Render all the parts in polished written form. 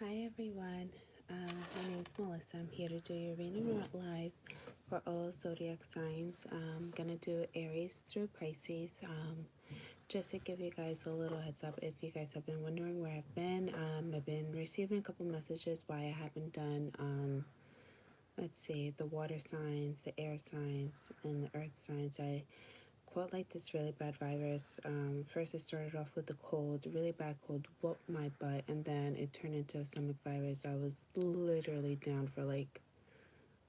Hi everyone, my name is Melissa. I'm here to do your reading live for all zodiac signs. I'm gonna do Aries through Pisces. Just to give you guys a little heads up, if you guys have been wondering where I've been receiving a couple messages why I haven't done, let's see, the water signs, the air signs, and the earth signs. I caught like this really bad virus. First it started off with a cold, really bad cold, whooped my butt, and then it turned into a stomach virus. I was literally down for like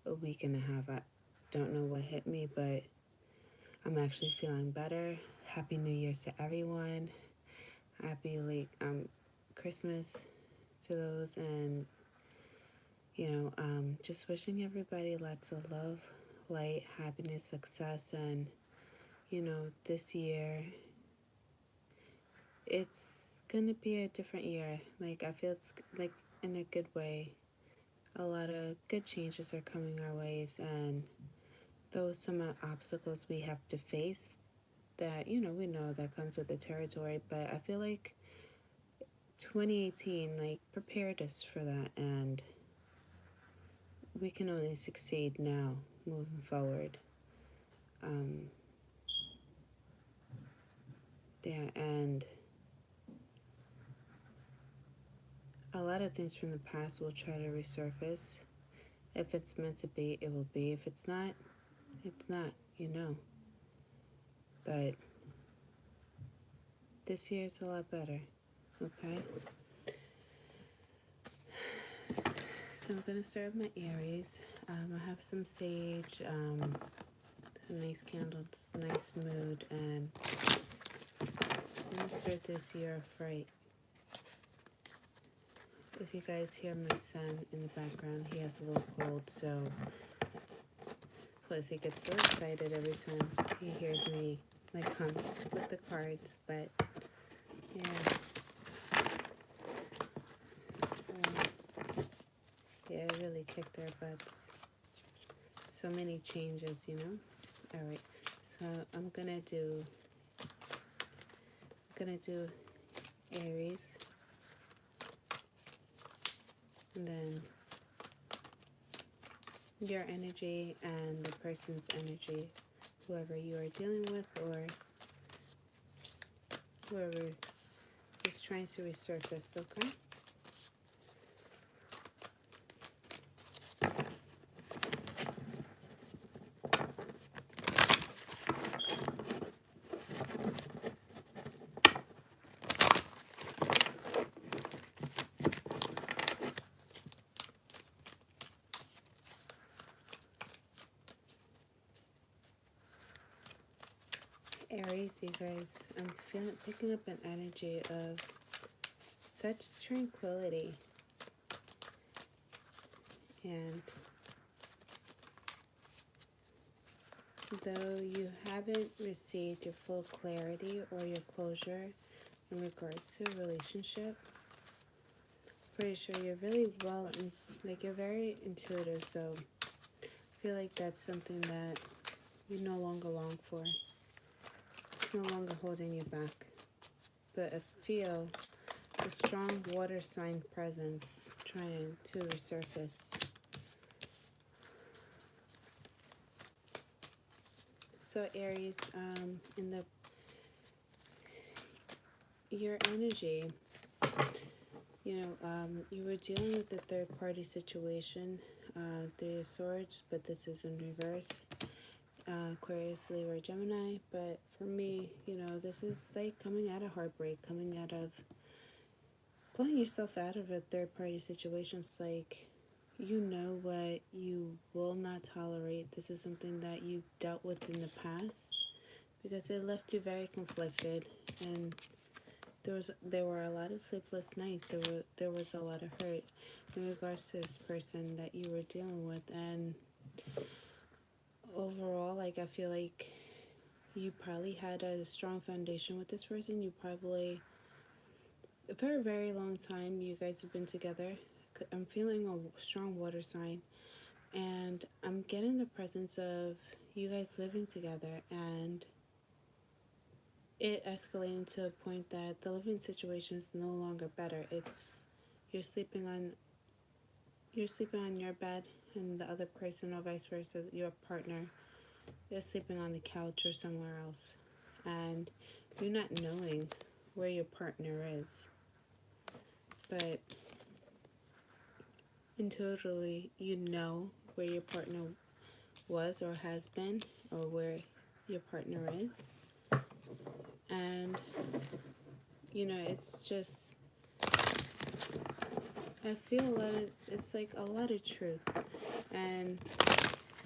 a week and a half. I don't know what hit me, but I'm actually feeling better. Happy New Year's to everyone. Happy Christmas to those, and just wishing everybody lots of love, light, happiness, success, and this year it's gonna be a different year. Like, I feel it's like in a good way. A lot of good changes are coming our ways, and though some obstacles we have to face that we know that comes with the territory, but I feel like 2018 like prepared us for that, and we can only succeed now moving forward. Um, yeah, and a lot of things from the past will try to resurface. If it's meant to be, it will be. If it's not, it's not. But this year is a lot better, okay? So I'm going to start with my Aries. I have some sage, some nice candles, nice mood, and I'm going to start this year off right. If you guys hear my son in the background, he has a little cold, so plus he gets so excited every time he hears me like hum with the cards, but yeah. Yeah, it really kicked our butts. So many changes. Alright, so I'm gonna do Aries, and then your energy and the person's energy, whoever you are dealing with or whoever is trying to resurface, okay? Aries, you guys, I'm picking up an energy of such tranquility, and though you haven't received your full clarity or your closure in regards to a relationship, pretty sure you're really you're very intuitive, so I feel like that's something that you no longer long for. It's no longer holding you back. But I feel a strong water sign presence trying to resurface. So Aries, your energy, you were dealing with the third party situation, Three of Swords, but this is in reverse. Aquarius, Libra, Gemini, but for me, this is like coming out of heartbreak, coming out of pulling yourself out of a third party situation. It's like you know what you will not tolerate. This is something that you dealt with in the past because it left you very conflicted, and there were a lot of sleepless nights. There was a lot of hurt in regards to this person that you were dealing with, and overall, like, I feel like you probably had a strong foundation with this person. You probably, for a very long time, you guys have been together. I'm feeling a strong water sign, and I'm getting the presence of you guys living together, and it escalating to a point that the living situation is no longer better. you're sleeping on your bed, and the other person, or vice versa, your partner is sleeping on the couch or somewhere else, and you're not knowing where your partner is, but intuitively you know where your partner was or has been, or where your partner is. And it's just, I feel it's like a lot of truth, and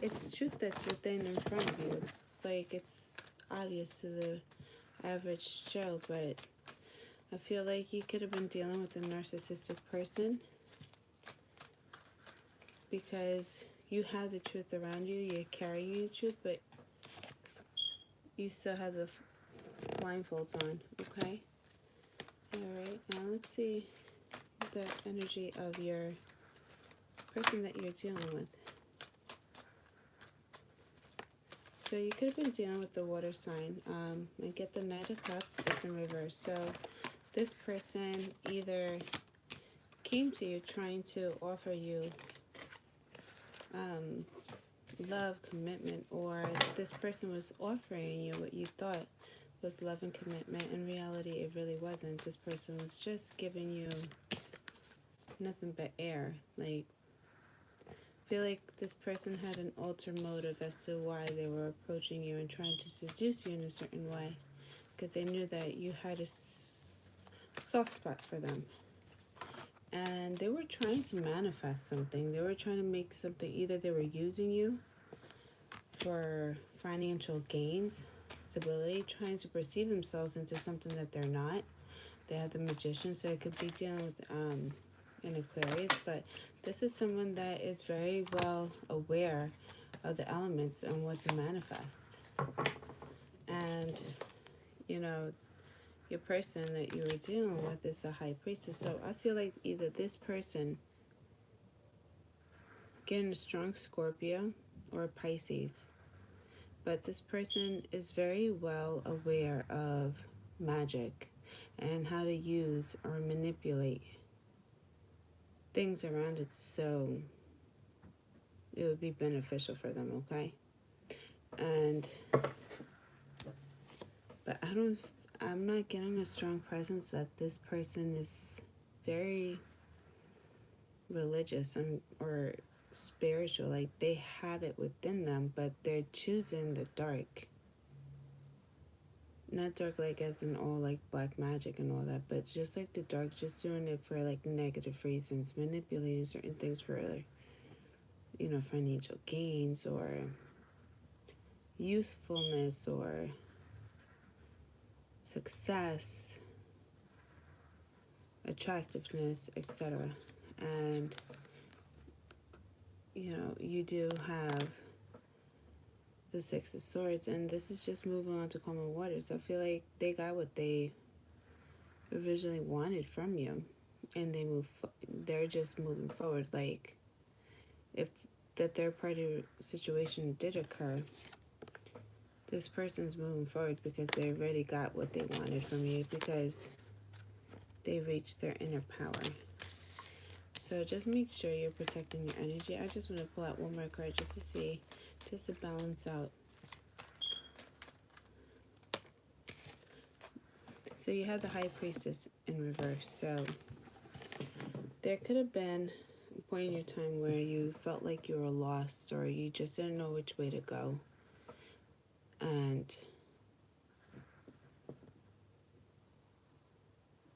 it's truth that's within in front of you. It's like it's obvious to the average Joe, but I feel like you could have been dealing with a narcissistic person because you have the truth around you, you're carrying the truth, but you still have the blindfolds on, okay? Alright, now let's see the energy of your person that you're dealing with. So you could have been dealing with the water sign. I get the Knight of Cups, it's in reverse. So this person either came to you trying to offer you love, commitment, or this person was offering you what you thought was love and commitment. In reality, it really wasn't. This person was just giving you nothing but air. Like, I feel like this person had an ulterior motive as to why they were approaching you and trying to seduce you in a certain way, because they knew that you had a soft spot for them. And they were trying to manifest something. They were trying to make something. Either they were using you for financial gains, stability, trying to perceive themselves into something that they're not. They have the Magician, so it could be dealing with an Aquarius, but this is someone that is very well aware of the elements and what to manifest. And, your person that you were dealing with is a High Priestess, so I feel like either this person getting a strong Scorpio or Pisces, but this person is very well aware of magic and how to use or manipulate things around it so it would be beneficial for them, okay? But I'm not getting a strong presence that this person is very religious or spiritual. Like, they have it within them, but they're choosing the dark. Not dark like as in all like black magic and all that, but just like the dark, just doing it for like negative reasons, manipulating certain things for financial gains or usefulness or success, attractiveness, etc. And you do have the Six of Swords, and this is just moving on to calmer waters. I feel like they got what they originally wanted from you, and they're just moving forward. Like, if the third party situation did occur, this person's moving forward because they already got what they wanted from you, because they reached their inner power. So just make sure you're protecting your energy. I just want to pull out one more card just to see, just to balance out. So you have the High Priestess in reverse. So there could have been a point in your time where you felt like you were lost, or you just didn't know which way to go. And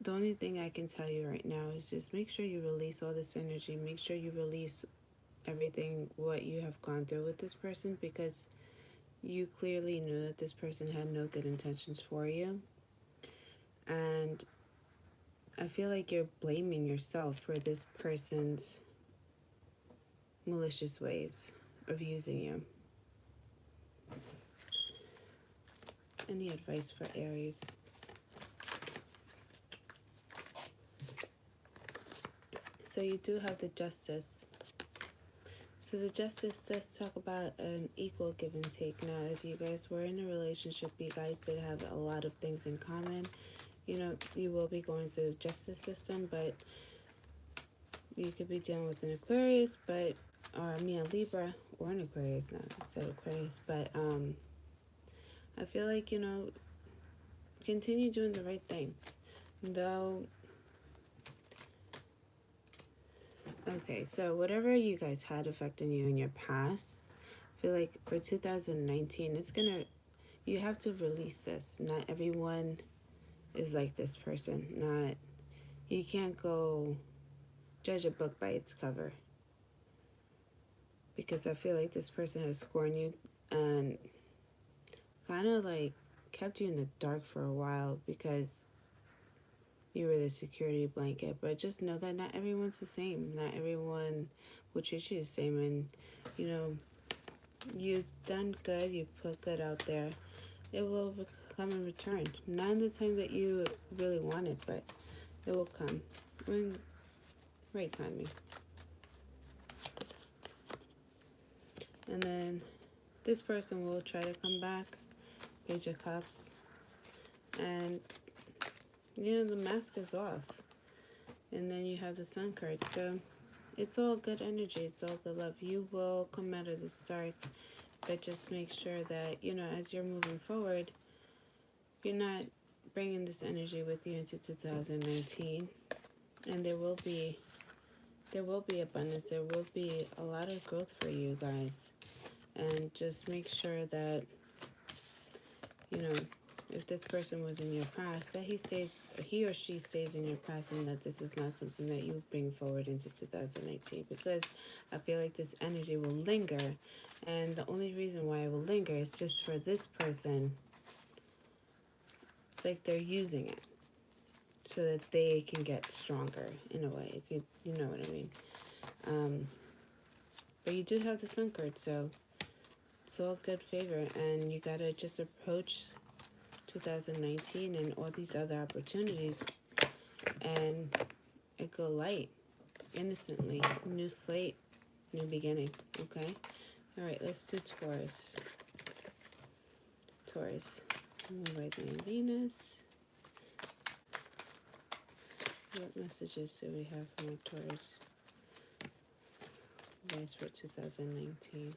the only thing I can tell you right now is just make sure you release all this energy. Make sure you release everything, what you have gone through with this person, because you clearly knew that this person had no good intentions for you. And I feel like you're blaming yourself for this person's malicious ways of using you. Any advice for Aries? So you do have the Justice. So the Justice does talk about an equal give and take. Now, if you guys were in a relationship, you guys did have a lot of things in common. You will be going through the justice system, but you could be dealing with an Aquarius, but, or I mean a Libra or an Aquarius, not instead of Aquarius, but I feel like, continue doing the right thing. Though, okay, so whatever you guys had affecting you in your past, I feel like for 2019, you have to release this. Not everyone is like this person. You can't go judge a book by its cover. Because I feel like this person has scorned you and kind of like kept you in the dark for a while because you were the security blanket. But just know that not everyone's the same. Not everyone will treat you the same. And, you've done good. You've put good out there. It will come in return. Not in the time that you really want it, but it will come. Right timing. And then this person will try to come back. Page of Cups. And, the mask is off. And then you have the Sun card. So it's all good energy. It's all good love. You will come out of this dark. But just make sure that, as you're moving forward, you're not bringing this energy with you into 2019. And there will be abundance. There will be a lot of growth for you guys. And just make sure that, if this person was in your past, that he or she stays in your past, and that this is not something that you bring forward into 2018, because I feel like this energy will linger, and the only reason why it will linger is just for this person. It's like they're using it so that they can get stronger in a way, if you know what I mean. But you do have the Sun card, so it's all good favor, and you gotta just approach 2019 and all these other opportunities and go light, innocently. New slate, new beginning. Okay. All right, let's do Taurus. Moon, rising in Venus. What messages do we have from Taurus guys for 2019?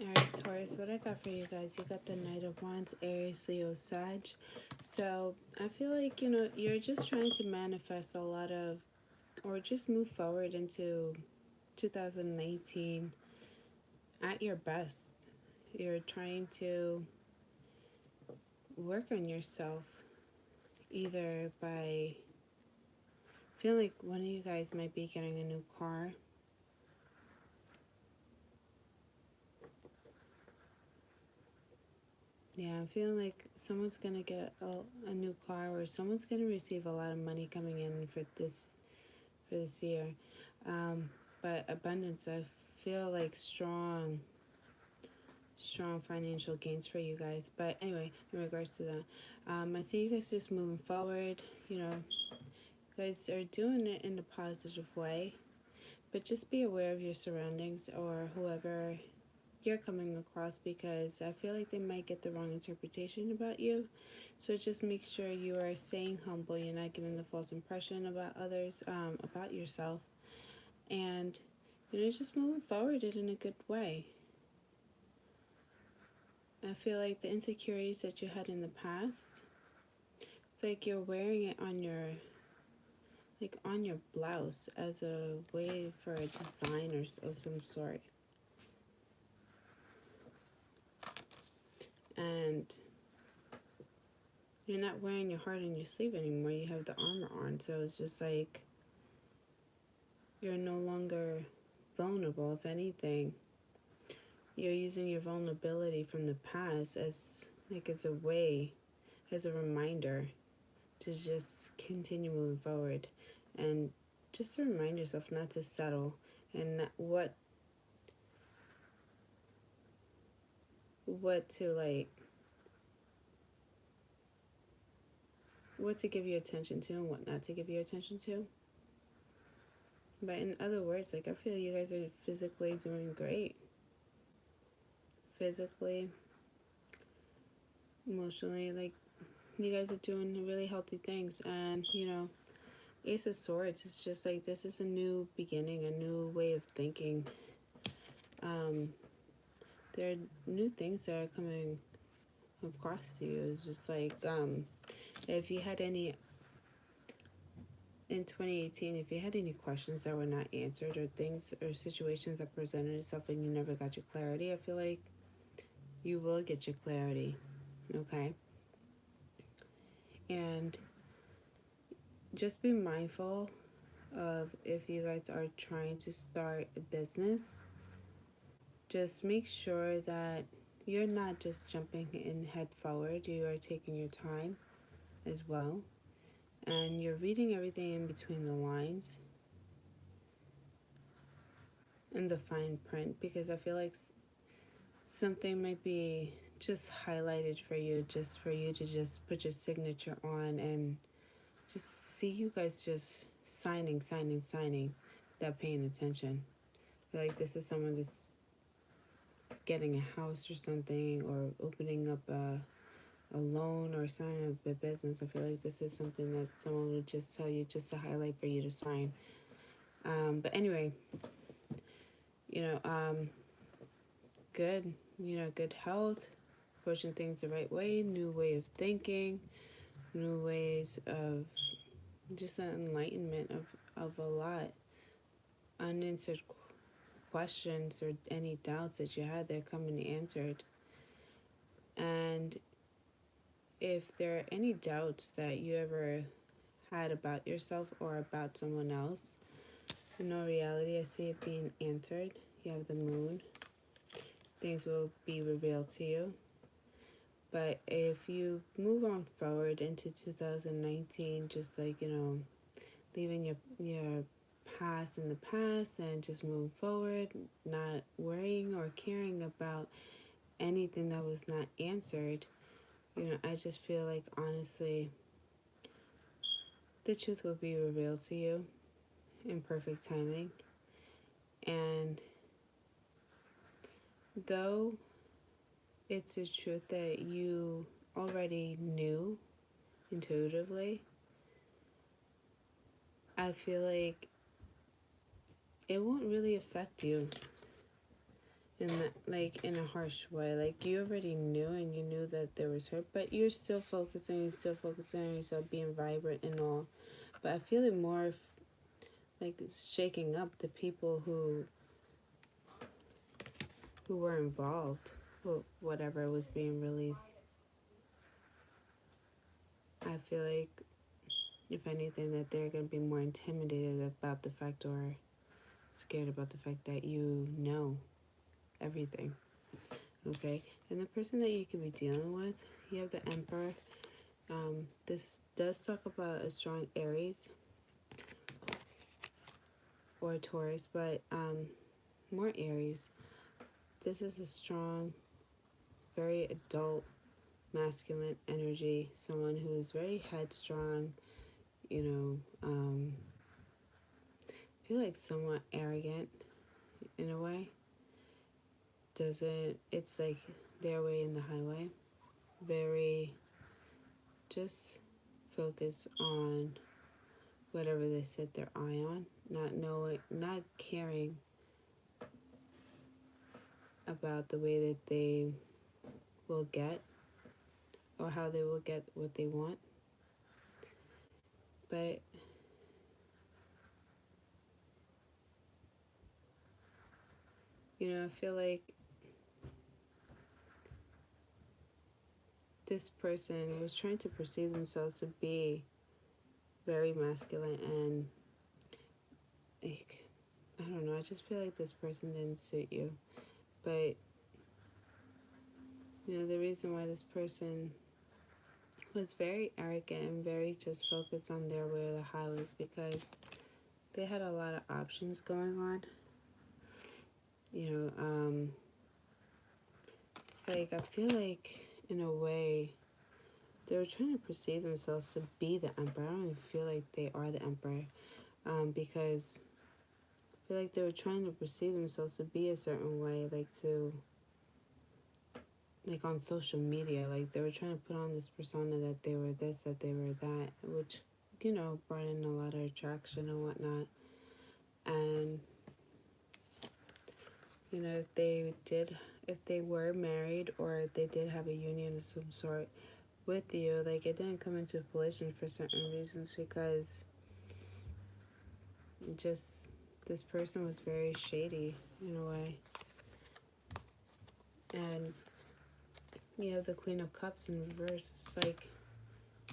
Alright, Taurus, what I got for you guys, you got the Knight of Wands, Aries, Leo, Sag. So I feel like, you're just trying to manifest a lot of, or just move forward into 2019 at your best. You're trying to work on yourself, either by feeling like one of you guys might be getting a new car. Yeah, I'm feeling like someone's going to get a new car, or someone's going to receive a lot of money coming in for this year. But abundance, I feel like strong financial gains for you guys. But anyway, in regards to that, I see you guys just moving forward. You guys are doing it in a positive way. But just be aware of your surroundings or whoever you're coming across, because I feel like they might get the wrong interpretation about you. So just make sure you are staying humble. You're not giving the false impression about others, about yourself. And, just moving forward in a good way. I feel like the insecurities that you had in the past, it's like you're wearing it on your blouse as a way for a design of some sort. And you're not wearing your heart on your sleeve anymore. You have the armor on. So it's just like you're no longer vulnerable. If anything, you're using your vulnerability from the past as like as a way, as a reminder to just continue moving forward, and just to remind yourself not to settle, and not, what to like, what to give your attention to and what not to give your attention to. But in other words, like, I feel you guys are physically doing great. Physically, emotionally, like, you guys are doing really healthy things. And, Ace of Swords is just like, this is a new beginning, a new way of thinking. Um, there are new things that are coming across to you. It's just like, if you had any, in 2018, if you had any questions that were not answered, or things or situations that presented itself and you never got your clarity, I feel like you will get your clarity, okay? And just be mindful of, if you guys are trying to start a business, just make sure that you're not just jumping in head forward. You are taking your time as well, and you're reading everything in between the lines and the fine print, because I feel like something might be just highlighted for you, just for you to just put your signature on, and just see you guys just signing without paying attention. I feel like this is someone that's getting a house or something, or opening up a loan, or signing up a business. I feel like this is something that someone would just tell you just to highlight for you to sign. But anyway, you know, um, good, good health, pushing things the right way, new way of thinking, new ways of just an enlightenment of a lot. Unanswered questions or any doubts that you had, they're coming answered. And if there are any doubts that you ever had about yourself or about someone else, in all reality, I see it being answered. You have the moon. Things will be revealed to you. But if you move on forward into 2019, just like, leaving your past in the past and just moving forward, not worrying or caring about anything that was not answered, I just feel like, honestly, the truth will be revealed to you in perfect timing. And though it's a truth that you already knew intuitively, I feel like it won't really affect you in a harsh way. Like, you already knew, and you knew that there was hurt, but you're still focusing on yourself being vibrant and all. But I feel it more like shaking up the people who were involved with whatever was being released. I feel like, if anything, that they're going to be more intimidated about the fact, or scared about the fact, that you know everything. Okay? And the person that you could be dealing with, you have the Emperor. This does talk about a strong Aries or a Taurus, but more Aries. This is a strong, very adult, masculine energy. Someone who is very headstrong, I feel like somewhat arrogant in a way. It's like their way in the highway. Very just focus on whatever they set their eye on, not caring about the way that they will get, or how they will get what they want. But I feel like this person was trying to perceive themselves to be very masculine, and like, I don't know, I just feel like this person didn't suit you. But You know, the reason why this person was very arrogant and very just focused on their way or the highways because they had a lot of options going on. You know, it's like I feel like in a way they were trying to perceive themselves to be the emperor. I don't even feel like they are the emperor, because I feel like they were trying to perceive themselves to be a certain way, like on social media, like they were trying to put on this persona that they were this, that they were that, which, you know, brought in a lot of attraction and whatnot. And, you know, if they were married or if they did have a union of some sort with you, like it didn't come into fruition for certain reasons because just this person was very shady in a way. And you have the Queen of Cups in reverse. It's like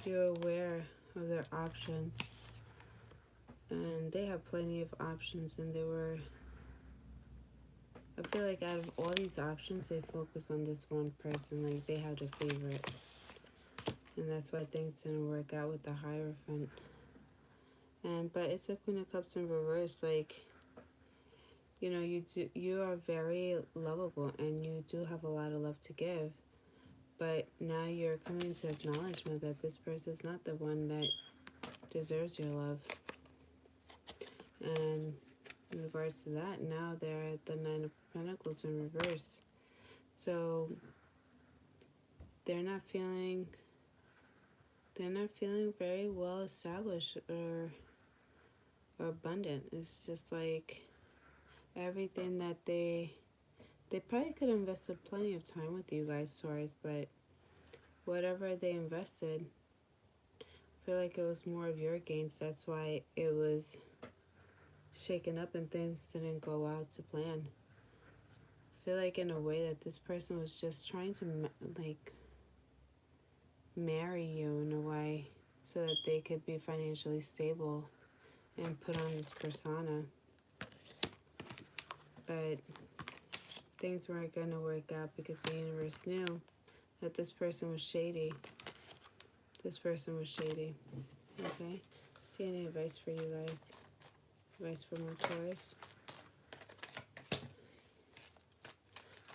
you're aware of their options, and they have plenty of options, and I feel like out of all these options they focus on this one person, like they have the favorite, and that's why things didn't work out with the Hierophant. But it's a Queen of Cups in reverse. Like, you know, you are very lovable and you do have a lot of love to give, but now you're coming to acknowledgement that this person is not the one that deserves your love. And in regards to that, now they're at the Nine of Pentacles in reverse. So they're not feeling very well established or abundant. It's just like everything that they probably could have invested plenty of time with you guys, Taurus, but whatever they invested, I feel like it was more of your gains. That's why it was shaken up and things didn't go out to plan. I feel like in a way that this person was just trying to like marry you in a way so that they could be financially stable and put on this persona. But things weren't going to work out because the universe knew that this person was shady. This person was shady. Okay? See any advice for you guys? Advice for my Taurus?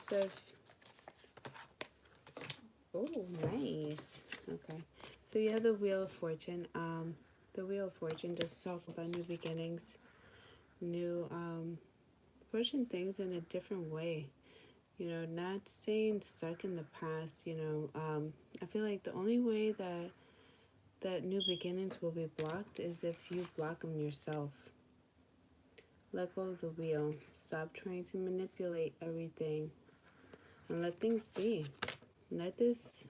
So, oh, nice. Okay. So you have the Wheel of Fortune. The Wheel of Fortune does talk about new beginnings, new, pushing things in a different way. You know, not staying stuck in the past. You know, I feel like the only way that new beginnings will be blocked is if you block them yourself. Let go of the wheel. Stop trying to manipulate everything and let things be. Let this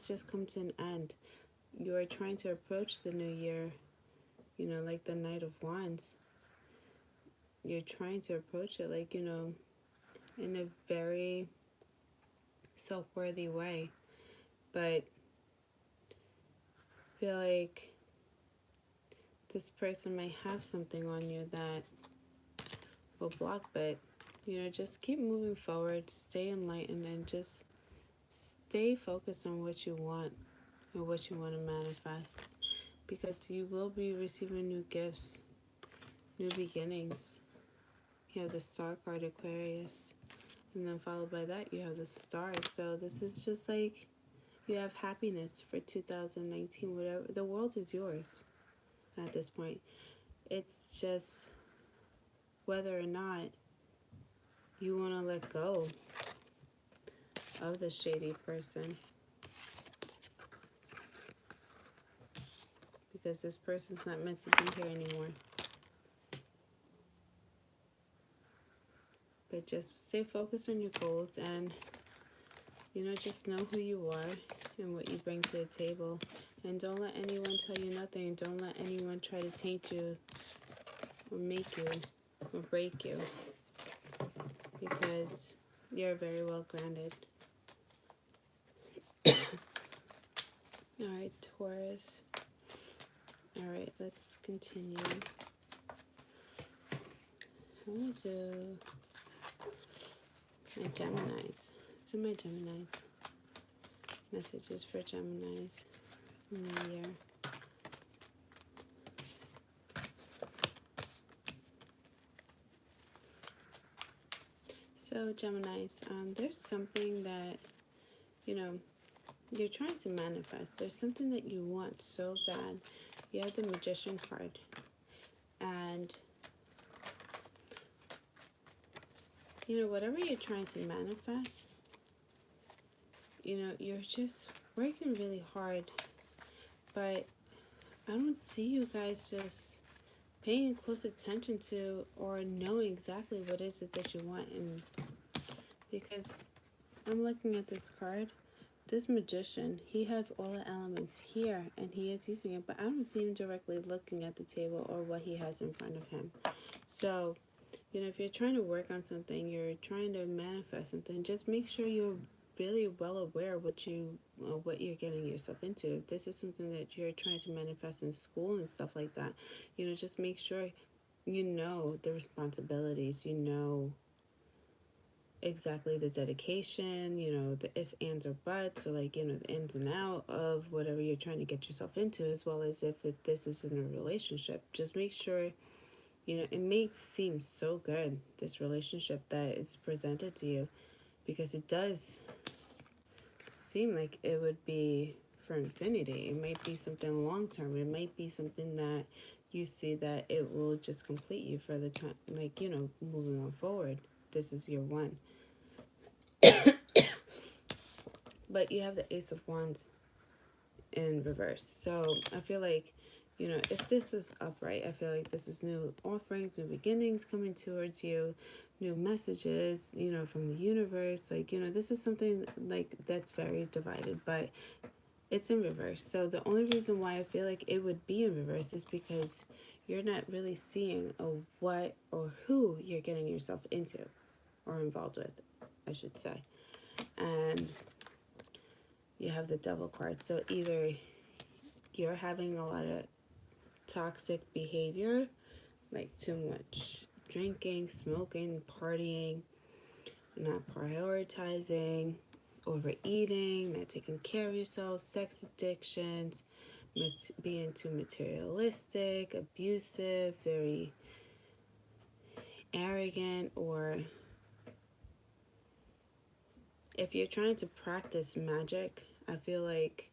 just come to an end. You are trying to approach the new year, you know, like the Knight of Wands. You're trying to approach it like, you know, in a very self-worthy way. But I feel like this person might have something on you that will block, but, you know, just keep moving forward, stay enlightened, and just stay focused on what you want and what you want to manifest, because you will be receiving new gifts, new beginnings. You have the Star card, Aquarius, and then followed by that you have the Star. So this is just like you have happiness for 2019. Whatever, the world is yours at this point. It's just whether or not you want to let go of the shady person, because this person's not meant to be here anymore. But just stay focused on your goals and, you know, just know who you are and what you bring to the table. And don't let anyone tell you nothing. Don't let anyone try to taint you or make you or break you, because you're very well grounded. Alright, Taurus. Alright, let's continue. I want to do my Geminis. Let's do my Geminis. Messages for Geminis in the year. So Geminis, there's something that, you know, you're trying to manifest. There's something that you want so bad. You have the Magician card. And, you know, whatever you're trying to manifest, you know, you're just working really hard. But I don't see you guys just paying close attention to or knowing exactly what is it that you want. And because I'm looking at this card, this Magician, he has all the elements here and he is using it, but I don't see him directly looking at the table or what he has in front of him. So, you know, if you're trying to work on something, you're trying to manifest something, just make sure you're really well aware what you're getting yourself into. If this is something that you're trying to manifest in school and stuff like that, you know, just make sure you know the responsibilities, you know exactly the dedication, you know, the if, ands, or buts, or like, you know, the ins and out of whatever you're trying to get yourself into, as well as if this is in a relationship. Just make sure, you know, it may seem so good, this relationship that is presented to you, because it does seem like it would be for infinity. It might be something long term. It might be something that you see that it will just complete you for the time, like, you know, moving on forward. This is your one. But you have the Ace of Wands in reverse. So I feel like, you know, if this is upright, I feel like this is new offerings, new beginnings coming towards you, new messages, you know, from the universe. Like, you know, this is something like that's very divided, but it's in reverse. So the only reason why I feel like it would be in reverse is because you're not really seeing what or who you're getting yourself into or involved with, I should say. And you have the Devil card. So either you're having a lot of toxic behavior, like too much drinking, smoking, partying, not prioritizing, overeating, not taking care of yourself, sex addictions, being too materialistic, abusive, very arrogant, or if you're trying to practice magic, I feel like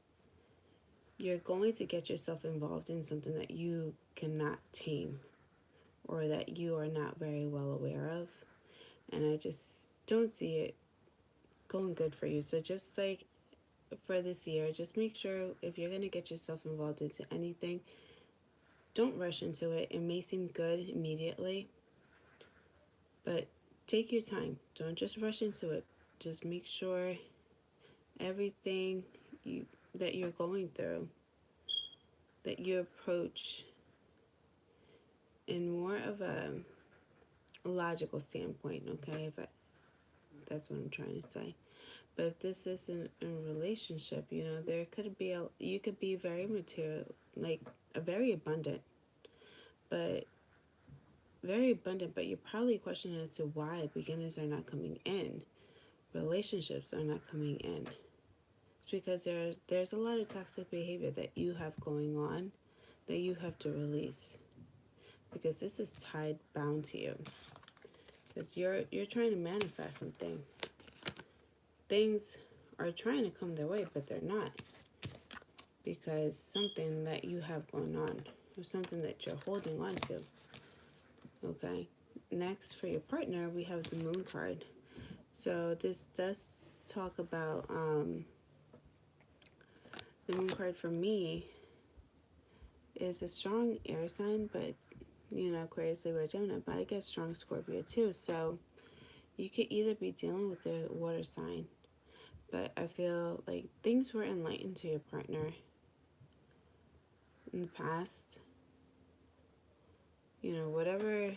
you're going to get yourself involved in something that you cannot tame or that you are not very well aware of. And I just don't see it going good for you. So just like for this year, just make sure if you're going to get yourself involved into anything, don't rush into it. It may seem good immediately, but take your time. Don't just rush into it. Just make sure everything that you're going through, that you approach in more of a logical standpoint, okay? That's what I'm trying to say. But if this isn't a relationship, you know, there could be you could be very material, like very abundant, but you're probably questioning as to why beginners are not coming in, relationships are not coming in. It's because there's a lot of toxic behavior that you have going on that you have to release, because this is tied bound to you, because you're trying to manifest something. Things are trying to come their way, but they're not, because something that you have going on or something that you're holding on to. Okay, next for your partner, we have the Moon card. So this does talk about the Moon card for me is a strong air sign, but you know, Aquarius, Libra, Gemini, but I get strong Scorpio too. So you could either be dealing with the water sign, but I feel like things were enlightened to your partner in the past. You know, whatever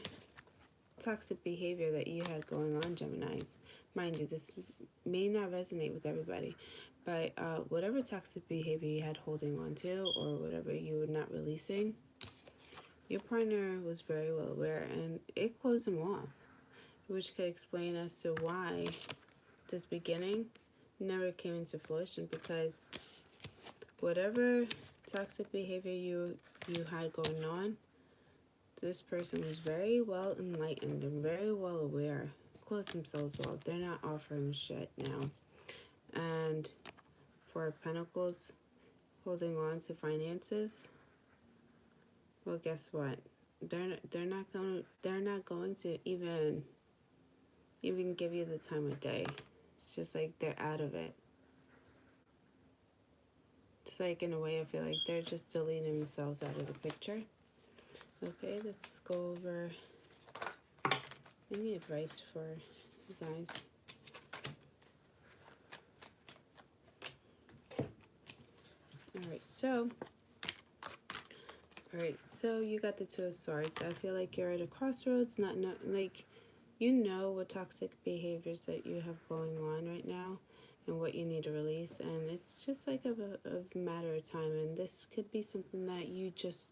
toxic behavior that you had going on, Geminis, mind you, this may not resonate with everybody, but whatever toxic behavior you had holding on to, or whatever you were not releasing, your partner was very well aware, and it closed him off, which could explain as to why this beginning never came into fruition, because whatever toxic behavior you had going on, this person was very well enlightened and very well aware. Close themselves off. They're not offering shit now. And for Pentacles, holding on to finances, well, guess what? They're not going to even give you the time of day. It's just like they're out of it. It's like, in a way, I feel like they're just deleting themselves out of the picture. Okay, let's go over any advice for you guys. Alright, so you got the Two of Swords. I feel like you're at a crossroads, like, you know what toxic behaviors that you have going on right now and what you need to release, and it's just like a matter of time. And this could be something that you just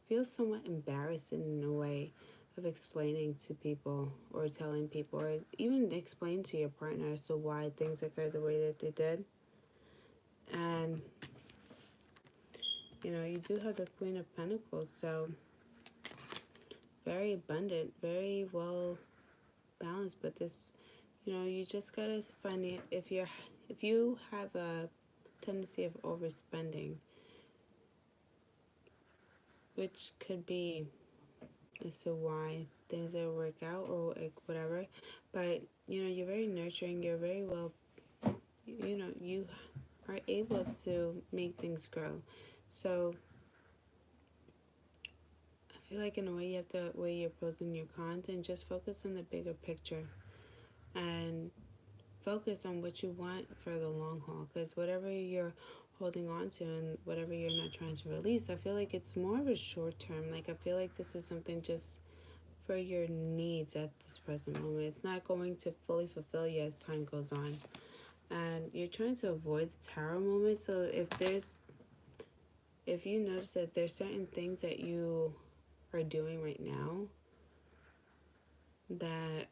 feel somewhat embarrassed in a way of explaining to people, or telling people, or even explain to your partner as to why things occurred the way that they did. And you know, you do have the Queen of Pentacles, so very abundant, very well balanced. But this, you know, you just gotta find it. If you have a tendency of overspending, which could be as to why things don't work out, or like whatever, but you know, you're very nurturing. You're very well, you know, you are able to make things grow. So I feel like, in a way, you have to weigh your pros and your cons and just focus on the bigger picture, and focus on what you want for the long haul. Because whatever you're holding on to and whatever you're not trying to release, I feel like it's more of a short term. Like, I feel like this is something just for your needs at this present moment. It's not going to fully fulfill you as time goes on. And you're trying to avoid the Tower moment. So if you notice that there's certain things that you are doing right now that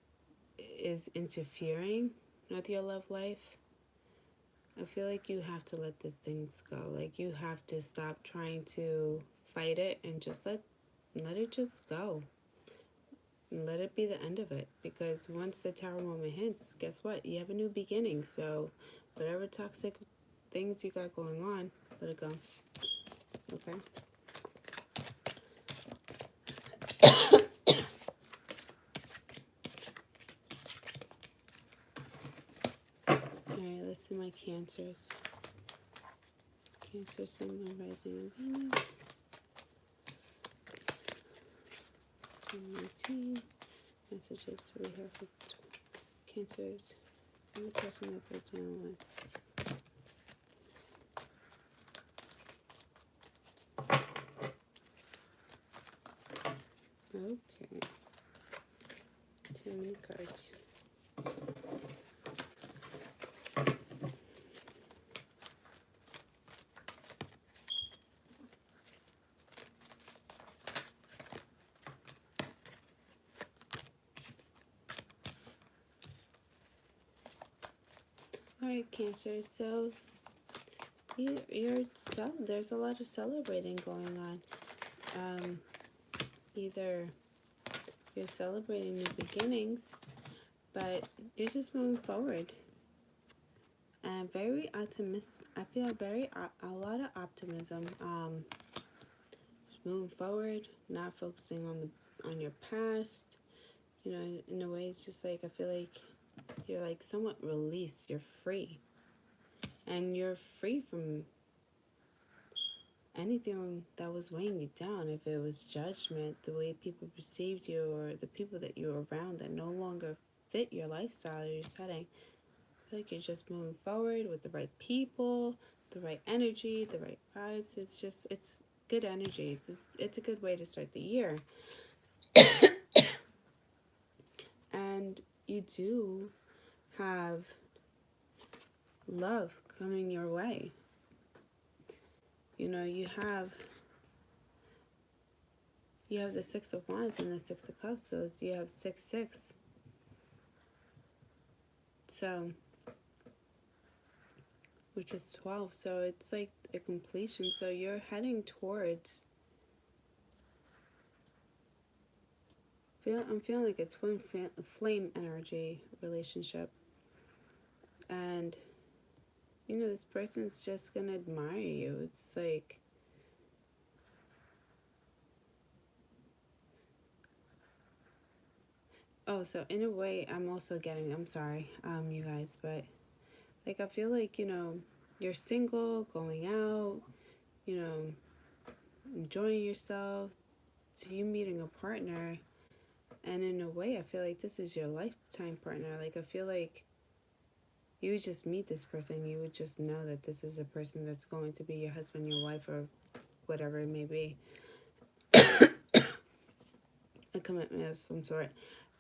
is interfering with your love life, I feel like you have to let these things go. Like, you have to stop trying to fight it and just let it just go. And let it be the end of it. Because once the Tower moment hits, guess what? You have a new beginning. So whatever toxic things you got going on, let it go. Okay? Alright, let's see my Cancers. Cancer, Sun, Moon, Rising, and Venus. 19 messages we have for Cancers and the person that they're dealing with. Okay. Too many cards. Alright, Cancer, so there's a lot of celebrating going on. Either you're celebrating new beginnings, but you're just moving forward. And very optimistic. I feel a lot of optimism. Just moving forward, not focusing on your past. You know, in a way, it's just like, I feel like you're like somewhat released. You're free. And you're free from anything that was weighing you down. If it was judgment, the way people perceived you, or the people that you were around that no longer fit your lifestyle or your setting. I feel like you're just moving forward with the right people, the right energy, the right vibes. It's good energy. It's a good way to start the year. And you do have love coming your way. You know, you have the Six of Wands and the Six of Cups, so you have 6-6. So which is 12. So it's like a completion. So you're heading towards, I'm feeling like it's twin flame energy relationship. And, this person's just going to admire you. It's like, oh, so in a way, I'm sorry, you guys, but like, I feel like, you're single, going out, you know, enjoying yourself, to you meeting a partner. And in a way, I feel like this is your lifetime partner. Like, I feel like you would just meet this person. You would just know that this is a person that's going to be your husband, your wife, or whatever it may be. A commitment of some sort.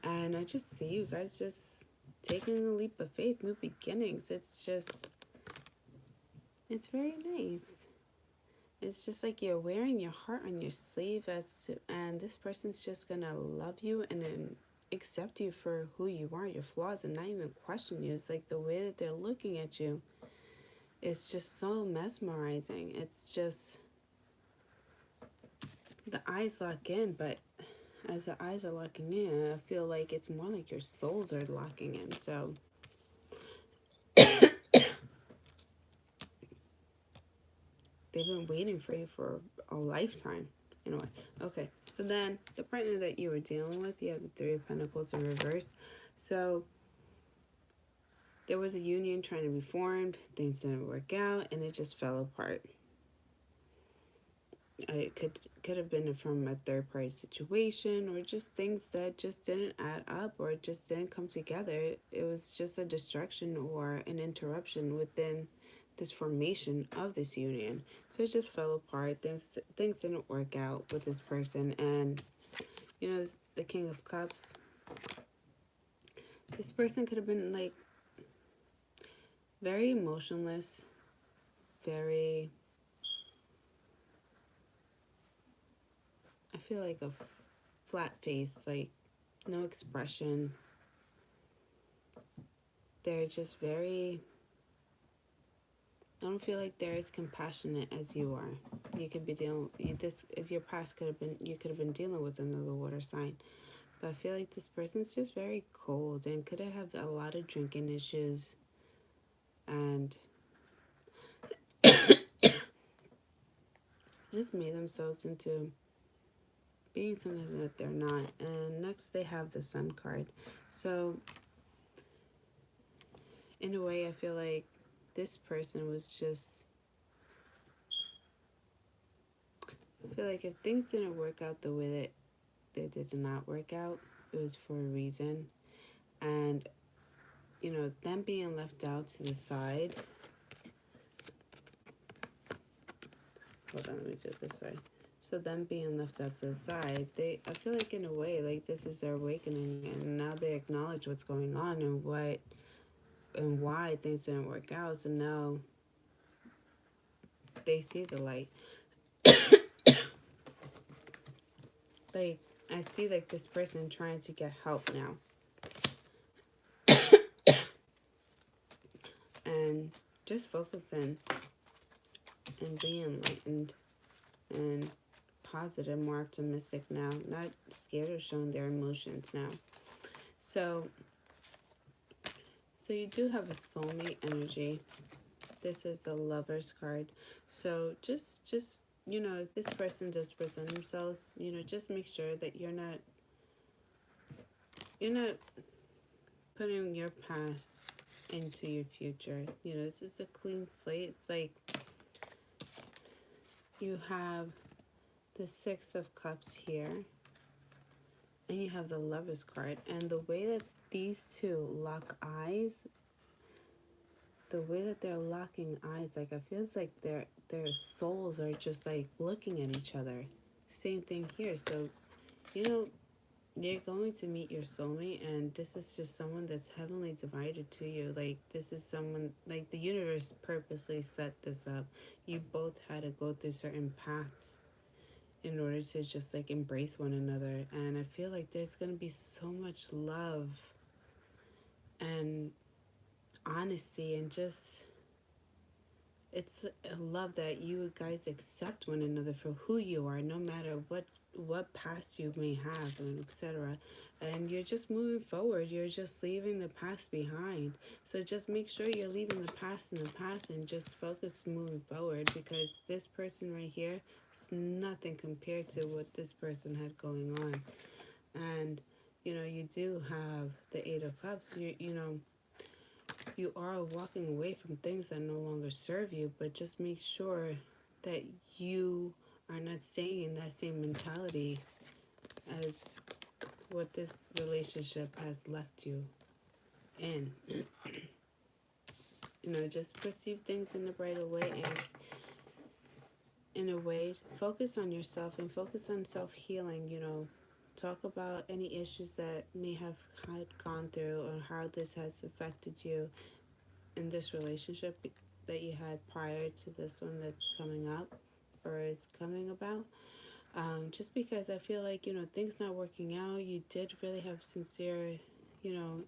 And I just see you guys just taking a leap of faith, new beginnings. It's very nice. It's just like you're wearing your heart on your sleeve, and this person's just gonna love you and then accept you for who you are, your flaws, and not even question you. It's like the way that they're looking at you is just so mesmerizing. It's just the eyes lock in, but as the eyes are locking in, I feel like it's more like your souls are locking in. So they've been waiting for you for a lifetime. Anyway, okay. So then the partner that you were dealing with, you have the Three of Pentacles in reverse. So there was a union trying to be formed. Things didn't work out, and it just fell apart. It could have been from a third party situation, or just things that just didn't add up, or just didn't come together. It was just a distraction or an interruption within this formation of this union. So it just fell apart. Things didn't work out with this person, and the King of Cups. This person could have been like very emotionless, very, I feel like a flat face, like no expression. They're just very, I don't feel like they're as compassionate as you are. You could be dealing, this is your past, you could have been dealing with another water sign. But I feel like this person's just very cold and could have a lot of drinking issues and just made themselves into being something that they're not. And next they have the Sun card. So in a way, I feel like this person was just, I feel like if things didn't work out the way that they did not work out, it was for a reason. And them being left out to the side, hold on, let me do it this way. So them being left out to the side, I feel like in a way, like this is their awakening, and now they acknowledge what's going on and why things didn't work out. So now they see the light. Like, I see like this person trying to get help now. And just focusing and being enlightened and positive, more optimistic now, not scared of showing their emotions now. So you do have a soulmate energy. This is the Lover's card. So just if this person does present themselves, just make sure that you're not putting your past into your future. This is a clean slate. It's like you have the Six of Cups here, and you have the Lover's card. And the way that these two lock eyes, the way that they're locking eyes, like, I feels like their souls are just like looking at each other. Same thing here. So you're going to meet your soulmate, and this is just someone that's heavenly divided to you. Like, this is someone, like, the universe purposely set this up. You both had to go through certain paths in order to just like embrace one another. And I feel like there's going to be so much love and honesty and just it's a love that you guys accept one another for who you are, no matter what past you may have, and etc. And you're just moving forward. You're just leaving the past behind. So just make sure you're leaving the past in the past and just focus moving forward, because this person right here is nothing compared to what this person had going on. And you do have the Eight of Cups. You are walking away from things that no longer serve you, but just make sure that you are not staying in that same mentality as what this relationship has left you in. Just perceive things in a brighter way, and in a way, focus on yourself and focus on self-healing. Talk about any issues that may have had gone through, or how this has affected you in this relationship that you had prior to this one that's coming up or is coming about. Just because I feel like, things not working out, you did really have sincere, you know,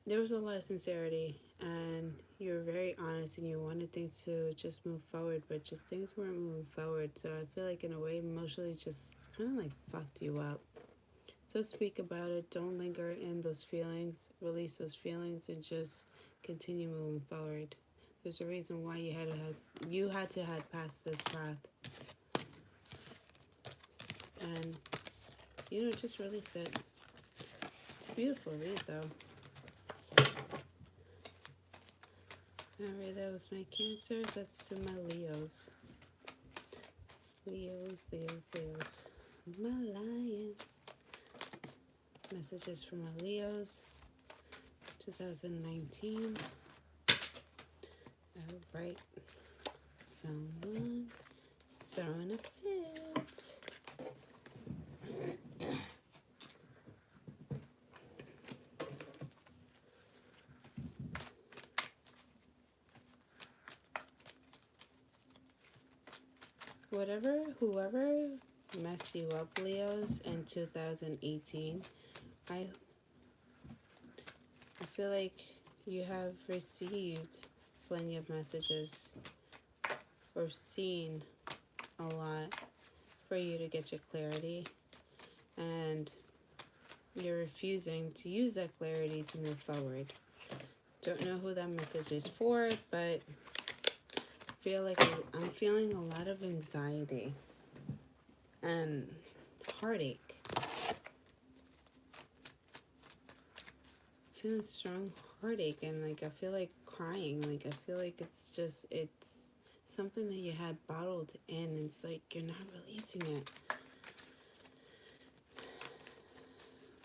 there was a lot of sincerity, and you were very honest, and you wanted things to just move forward, but just things weren't moving forward. So I feel like, in a way, emotionally just kind of like fucked you up. So speak about it. Don't linger in those feelings. Release those feelings and just continue moving forward. There's a reason why you had to have passed this path, and just release it. It's a beautiful read, though. Alright, that was my Cancers. Let's do my Leos. Leos. My Lions. Messages for my Leos. 2019. Alright. Someone is throwing a fit. Whoever messed you up, Leos, in 2018, I feel like you have received plenty of messages or seen a lot for you to get your clarity, and you're refusing to use that clarity to move forward. Don't know who that message is for, but feel like I'm feeling a lot of anxiety and heartache. Feeling strong heartache, and like I feel like crying. Like I feel like it's something that you had bottled in, and it's like you're not releasing it.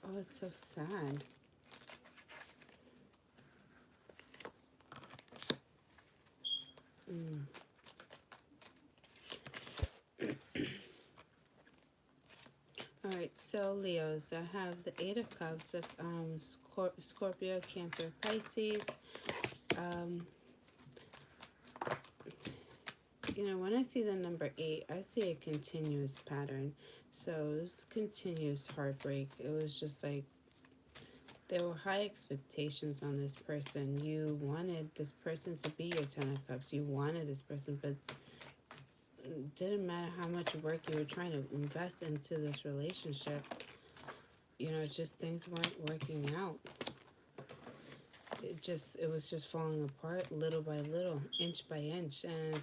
Oh, it's so sad. Alright, so Leos, I have the Eight of Cups of Scorpio, Cancer, Pisces. When I see the number 8, I see a continuous pattern. So it was continuous heartbreak. It was just like there were high expectations on this person. You wanted this person to be your Ten of Cups. You wanted this person, but it didn't matter how much work you were trying to invest into this relationship. Just things weren't working out. It was just falling apart little by little, inch by inch, and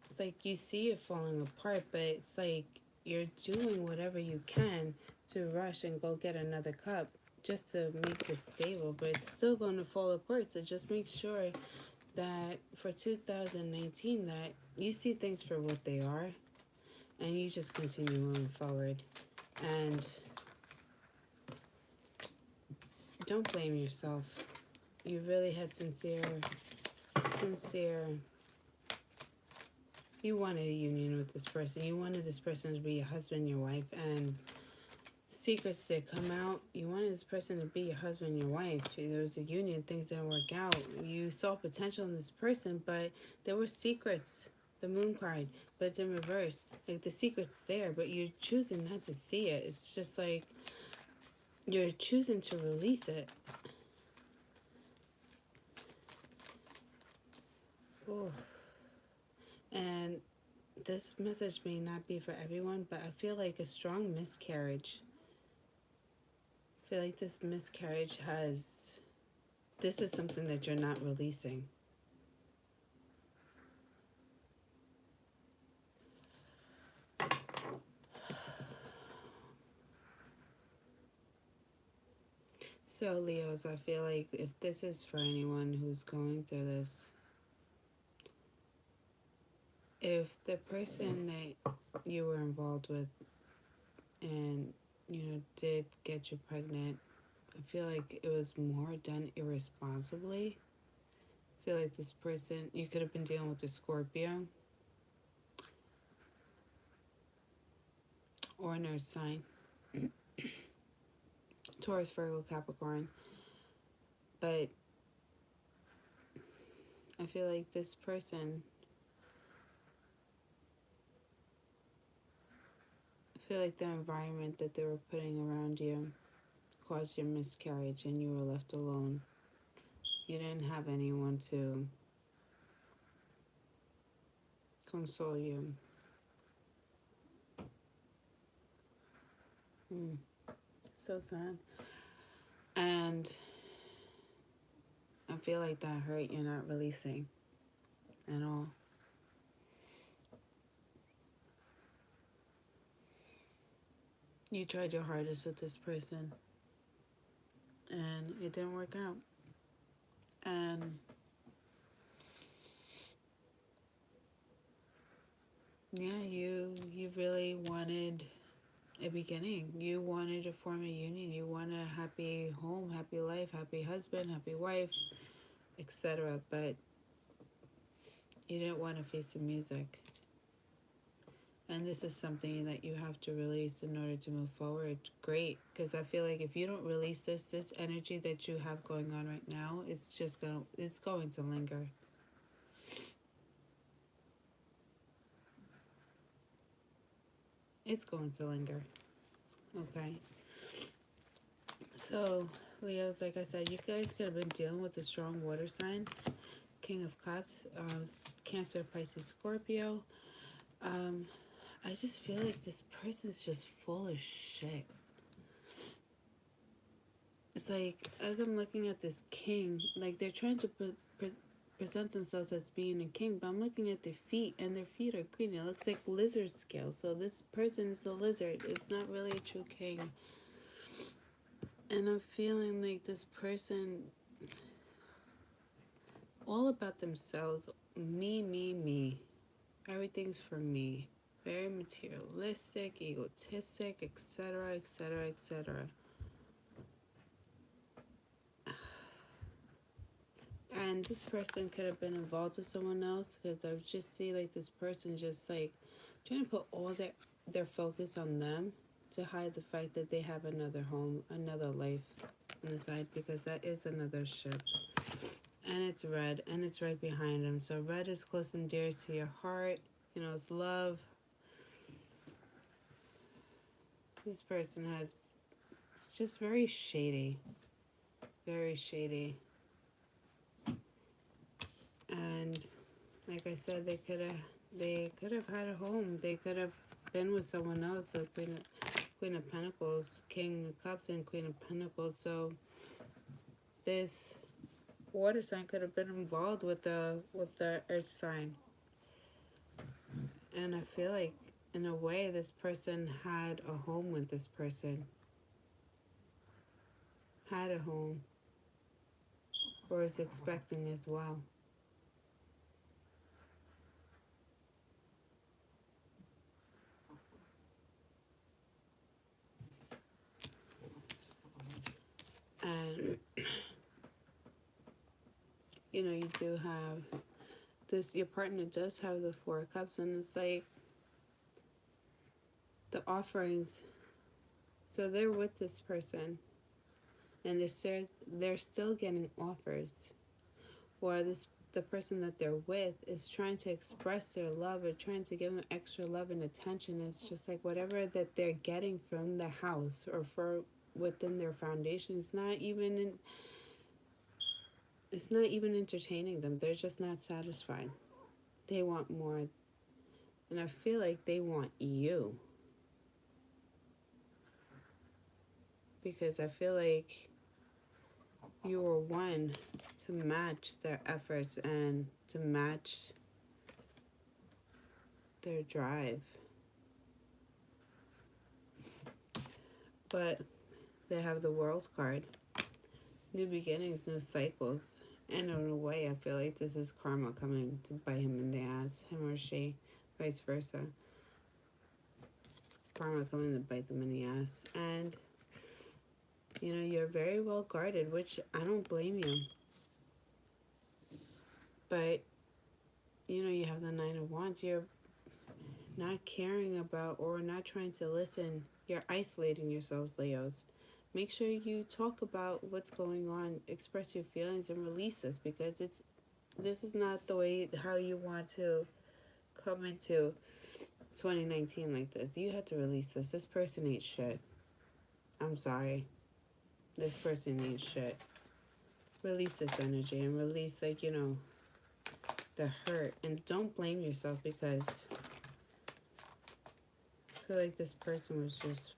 it's like you see it falling apart, but it's like you're doing whatever you can to rush and go get another cup just to make this stable, but it's still going to fall apart. So just make sure that for 2019 that you see things for what they are, and you just continue moving forward, and don't blame yourself. You really had sincere, you wanted a union with this person. You wanted this person to be your husband, your wife, and secrets did come out. You wanted this person to be your husband, your wife. There was a union, things didn't work out. You saw potential in this person, but there were secrets. The moon cried, but it's in reverse. Like the secret's there, but you're choosing not to see it. It's just like you're choosing to release it. Oh, and this message may not be for everyone, but I feel like a strong miscarriage. I feel like this miscarriage has, this is something that you're not releasing. So, Leos, I feel like if this is for anyone who's going through this, if the person that you were involved with and, did get you pregnant, I feel like it was more done irresponsibly. I feel like this person, you could have been dealing with a Scorpio or an earth sign, Taurus, Virgo, Capricorn. But I feel like this person, I feel like the environment that they were putting around you caused your miscarriage and you were left alone. You didn't have anyone to console you. So sad. And I feel like that hurt you're not releasing at all. You tried your hardest with this person and it didn't work out. And yeah, you really wanted a beginning. You wanted to form a union. You want a happy home, happy life, happy husband, happy wife, etc. But you didn't want to face the music. And this is something that you have to release in order to move forward. Great, because I feel like if you don't release this energy that you have going on right now, it's going to linger. It's going to linger. Okay. So, Leos, like I said, you guys could have been dealing with a strong water sign. King of Cups, Cancer, Pisces, Scorpio. I just feel like this person's just full of shit. It's like, as I'm looking at this king, like they're trying to present themselves as being a king, but I'm looking at their feet, and their feet are green. It looks like lizard scales. So this person is a lizard. It's not really a true king. And I'm feeling like this person, all about themselves, me. Everything's for me. Very materialistic, egotistic, etc., etc., etc. And this person could have been involved with someone else, because I just see like this person just like trying to put all their focus on them to hide the fact that they have another home, another life on the side, because that is another ship. And it's red, and it's right behind them. So red is close and dear to your heart. It's love. This person it's just very shady. Very shady. And like I said, they could have had a home. They could have been with someone else, like Queen of Pentacles, King of Cups, and Queen of Pentacles. So this water sign could have been involved with the earth sign. And I feel like in a way this person had a home with this person. Had a home. Or is expecting as well. And you do have this, your partner does have the Four of Cups, and it's like the offerings. So they're with this person, and they're still getting offers, or the person that they're with is trying to express their love or trying to give them extra love and attention. It's just like whatever that they're getting from the house or for within their foundation, it's it's not even entertaining them. They're just not satisfied. They want more. And I feel like they want you. Because I feel like you were one to match their efforts and to match their drive. But they have the World card. New beginnings, new cycles. And in a way, I feel like this is karma coming to bite him in the ass, him or she, vice versa. It's karma coming to bite them in the ass. And, you're very well guarded, which I don't blame you. But, you have the Nine of Wands. You're not caring about or not trying to listen. You're isolating yourselves, Leos. Make sure you talk about what's going on, express your feelings, and release this, because this is not the way how you want to come into 2019 like this. You have to release this. This person ain't shit. I'm sorry. This person ain't shit. Release this energy and release, the hurt. And don't blame yourself, because I feel like this person was just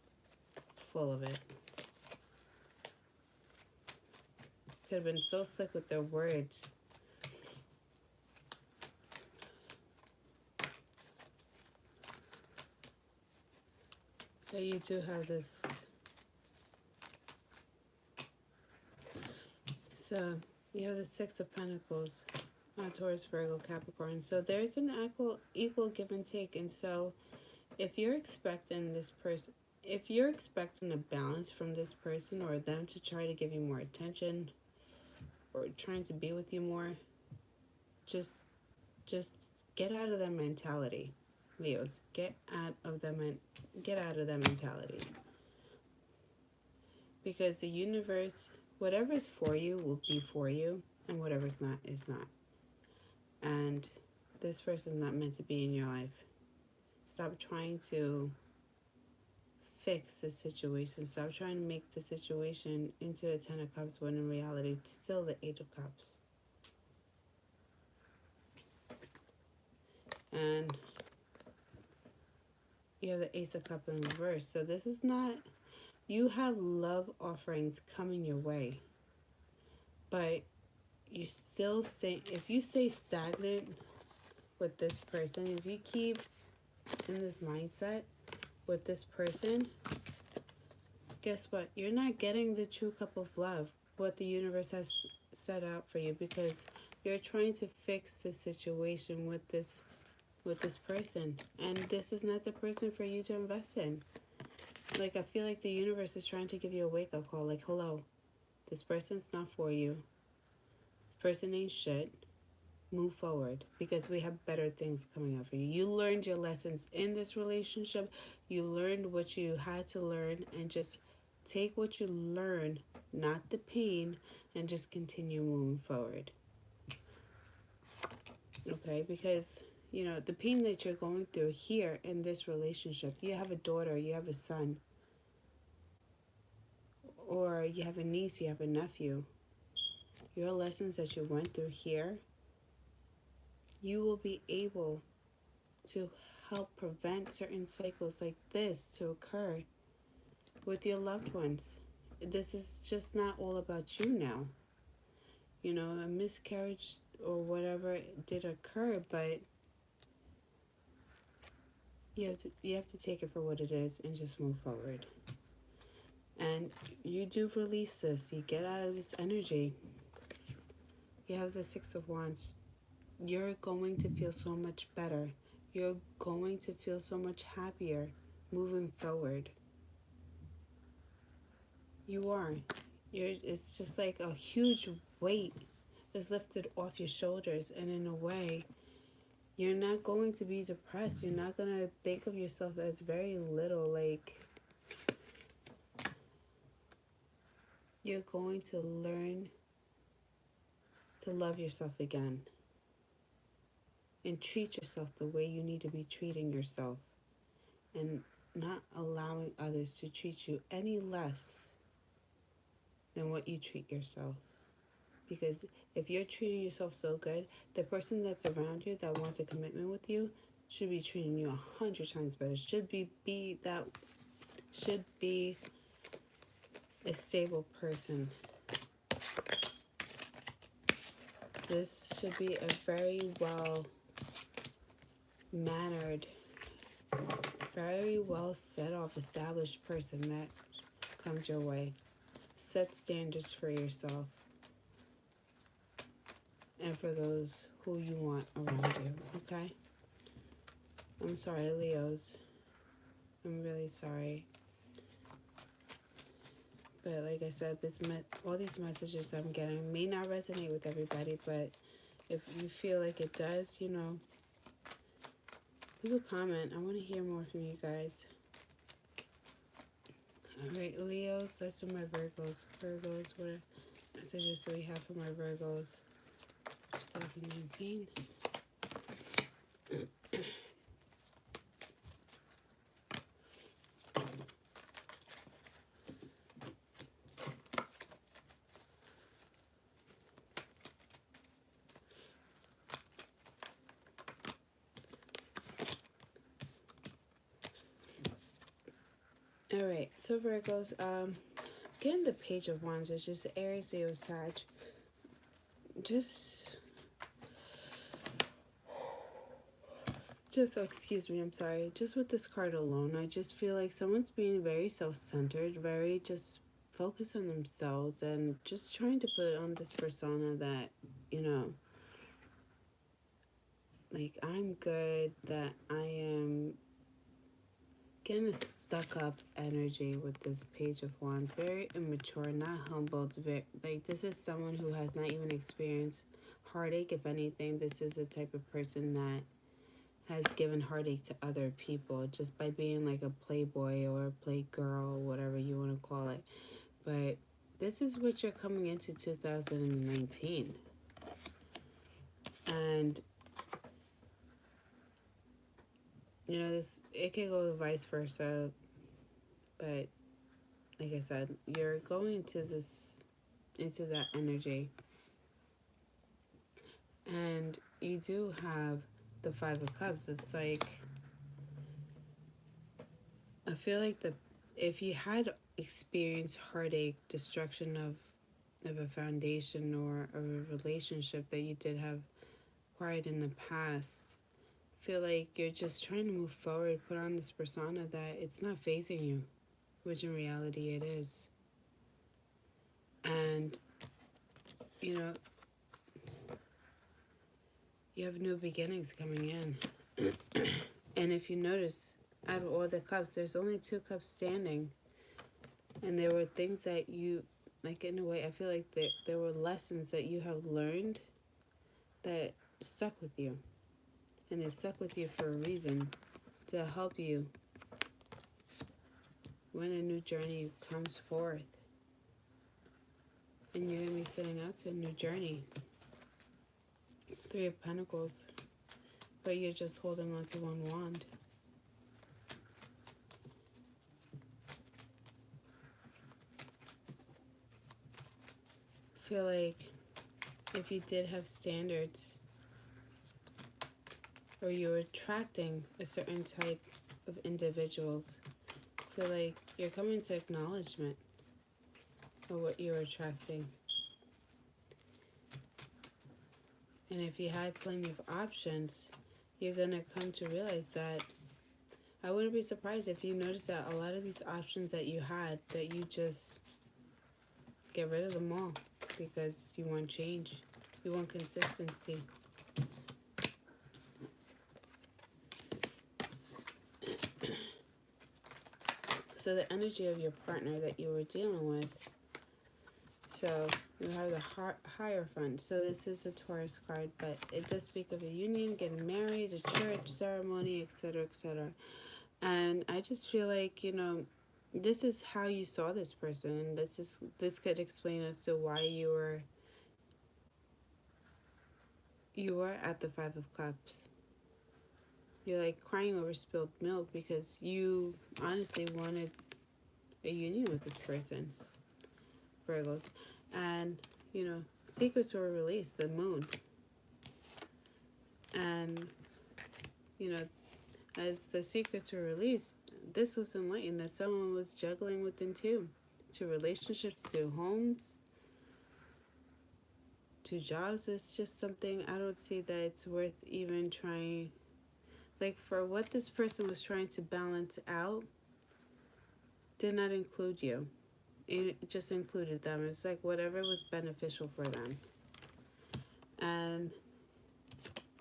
full of it. Could have been so slick with their words. But you do have this. So you have the Six of Pentacles on Taurus, Virgo, Capricorn. So there's an equal give and take. And so if you're expecting this person, if you're expecting a balance from this person, or them to try to give you more attention, or trying to be with you more, just get out of that mentality, Leos. Get out of that mentality. Because the universe, whatever's for you will be for you, and whatever's not is not. And this person's not meant to be in your life. Stop trying to fix the situation. Stop trying to make the situation into a Ten of Cups, when in reality it's still the Eight of Cups. And you have the Ace of Cups in reverse. So this is not, you have love offerings coming your way, but you still stay, if you stay stagnant with this person, if you keep in this mindset with this person, guess what? You're not getting the true cup of love, what the universe has set out for you, because you're trying to fix the situation with this person, and this is not the person for you to invest in. Like, I feel like the universe is trying to give you a wake-up call, like, hello, this person's not for you. This person ain't shit. Move forward, because we have better things coming up for you. You learned your lessons in this relationship. You learned what you had to learn, and just take what you learned, not the pain, and just continue moving forward. Okay, because the pain that you're going through here in this relationship, you have a daughter, you have a son, or you have a niece, you have a nephew. Your lessons that you went through here, you will be able to help prevent certain cycles like this to occur with your loved ones. This is just not all about you now. A miscarriage or whatever did occur, but you have to take it for what it is and just move forward. And you do release this. You get out of this energy. You have the Six of Wands. You're going to feel so much better. You're going to feel so much happier moving forward. You are. It's just like a huge weight is lifted off your shoulders, and in a way, you're not going to be depressed. You're not going to think of yourself as very little. Like, you're going to learn to love yourself again and treat yourself the way you need to be treating yourself, and not allowing others to treat you any less than what you treat yourself. Because if you're treating yourself so good, the person that's around you that wants a commitment with you should be treating you 100 times better. Should be a stable person. This should be a very well mannered, very well set off, established person that comes your way. Set standards for yourself and for those who you want around you, okay? I'm sorry, Leos. I'm really sorry. But like I said, all these messages I'm getting may not resonate with everybody, but if you feel like it does, leave a comment. I want to hear more from you guys. Alright, Leos, let's do my Virgos. Virgos, what messages do we have for my Virgos? 2019. Alright, so Virgos, getting the Page of Wands, which is Aries, Leo, Sag. Excuse me, I'm sorry. Just with this card alone, I just feel like someone's being very self-centered, very just focused on themselves and just trying to put on this persona that, like, I'm good, that I am getting a stuck-up energy with this Page of Wands. Very immature, not humbled. This is someone who has not even experienced heartache. If anything, this is the type of person that has given heartache to other people just by being like a playboy or a playgirl, whatever you want to call it. But this is what you're coming into 2019. And it could go vice versa, but like I said, you're going into that energy. And you do have the Five of Cups. It's like, I feel like if you had experienced heartache, destruction of a foundation or a relationship that you did have acquired in the past, I feel like you're just trying to move forward, put on this persona that it's not facing you, which in reality it is. And, you have new beginnings coming in. And if you notice, out of all the cups, there's only 2 cups standing. And there were things that you, like, in a way, I feel like there were lessons that you have learned that stuck with you. And it stuck with you for a reason, to help you when a new journey comes forth. And you're going to be setting out to a new journey. 3 of Pentacles. But you're just holding on to 1 wand. I feel like if you did have standards, or you were attracting a certain type of individuals, I feel like you're coming to acknowledgement of what you're attracting. And if you had plenty of options, you're going to come to realize that, I wouldn't be surprised if you notice that a lot of these options that you had, that you just get rid of them all because you want change. You want consistency. So the energy of your partner that you were dealing with. So you have the Hierophant. So this is a Taurus card, but it does speak of a union, getting married, a church ceremony, etc., etc. And I just feel like, this is how you saw this person. This could explain as to why you were at the 5 of Cups. You're like crying over spilled milk because you honestly wanted a union with this person, Virgos. And secrets were released, the moon. And, as the secrets were released, this was enlightened that someone was juggling within to relationships, to homes, to jobs. It's just something I don't see that it's worth even trying. Like, for what this person was trying to balance out, did not include you. It just included them. It's like whatever was beneficial for them. And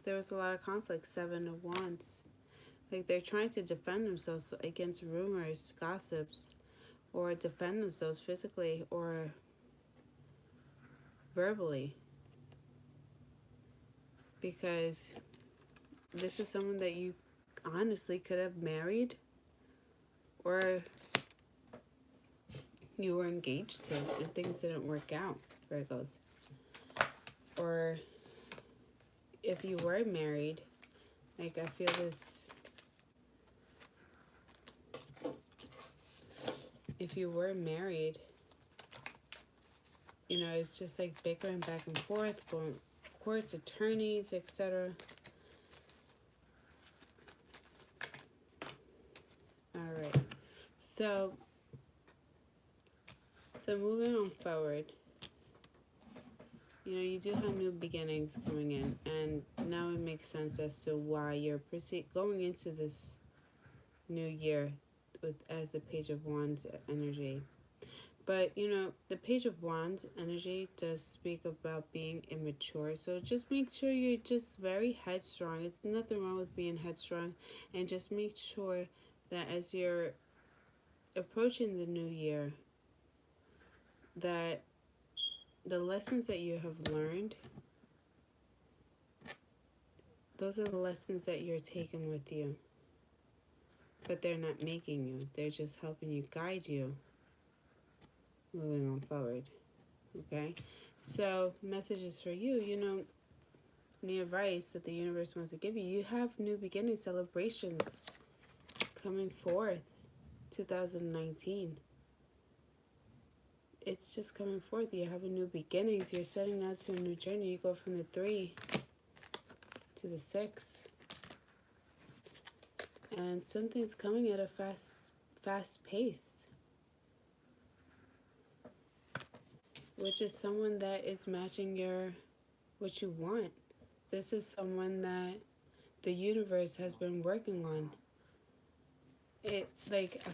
there was a lot of conflict. 7 of Wands. Like, they're trying to defend themselves against rumors, gossips, or defend themselves physically or verbally. Because this is someone that you honestly could have married, or you were engaged to and things didn't work out, Virgos. Or if you were married, like, I feel this, if you were married, it's just like bickering back and forth, going courts, attorneys, etc. All right. So moving on forward, you do have new beginnings coming in, and now it makes sense as to why you're going into this new year as the Page of Wands energy. But, the Page of Wands energy does speak about being immature. So just make sure you're just very headstrong. It's nothing wrong with being headstrong. And just make sure that as you're approaching the new year, that the lessons that you have learned, those are the lessons that you're taking with you. But they're not making you. They're just helping you, guide you, moving on forward. Okay? So, messages for you, the advice that the universe wants to give you. You have new beginning celebrations coming forth, 2019. It's just coming forth. You have a new beginnings. You're setting out to a new journey. You go from the 3 to the 6. And something's coming at a fast pace. Which is someone that is matching what you want. This is someone that the universe has been working on. I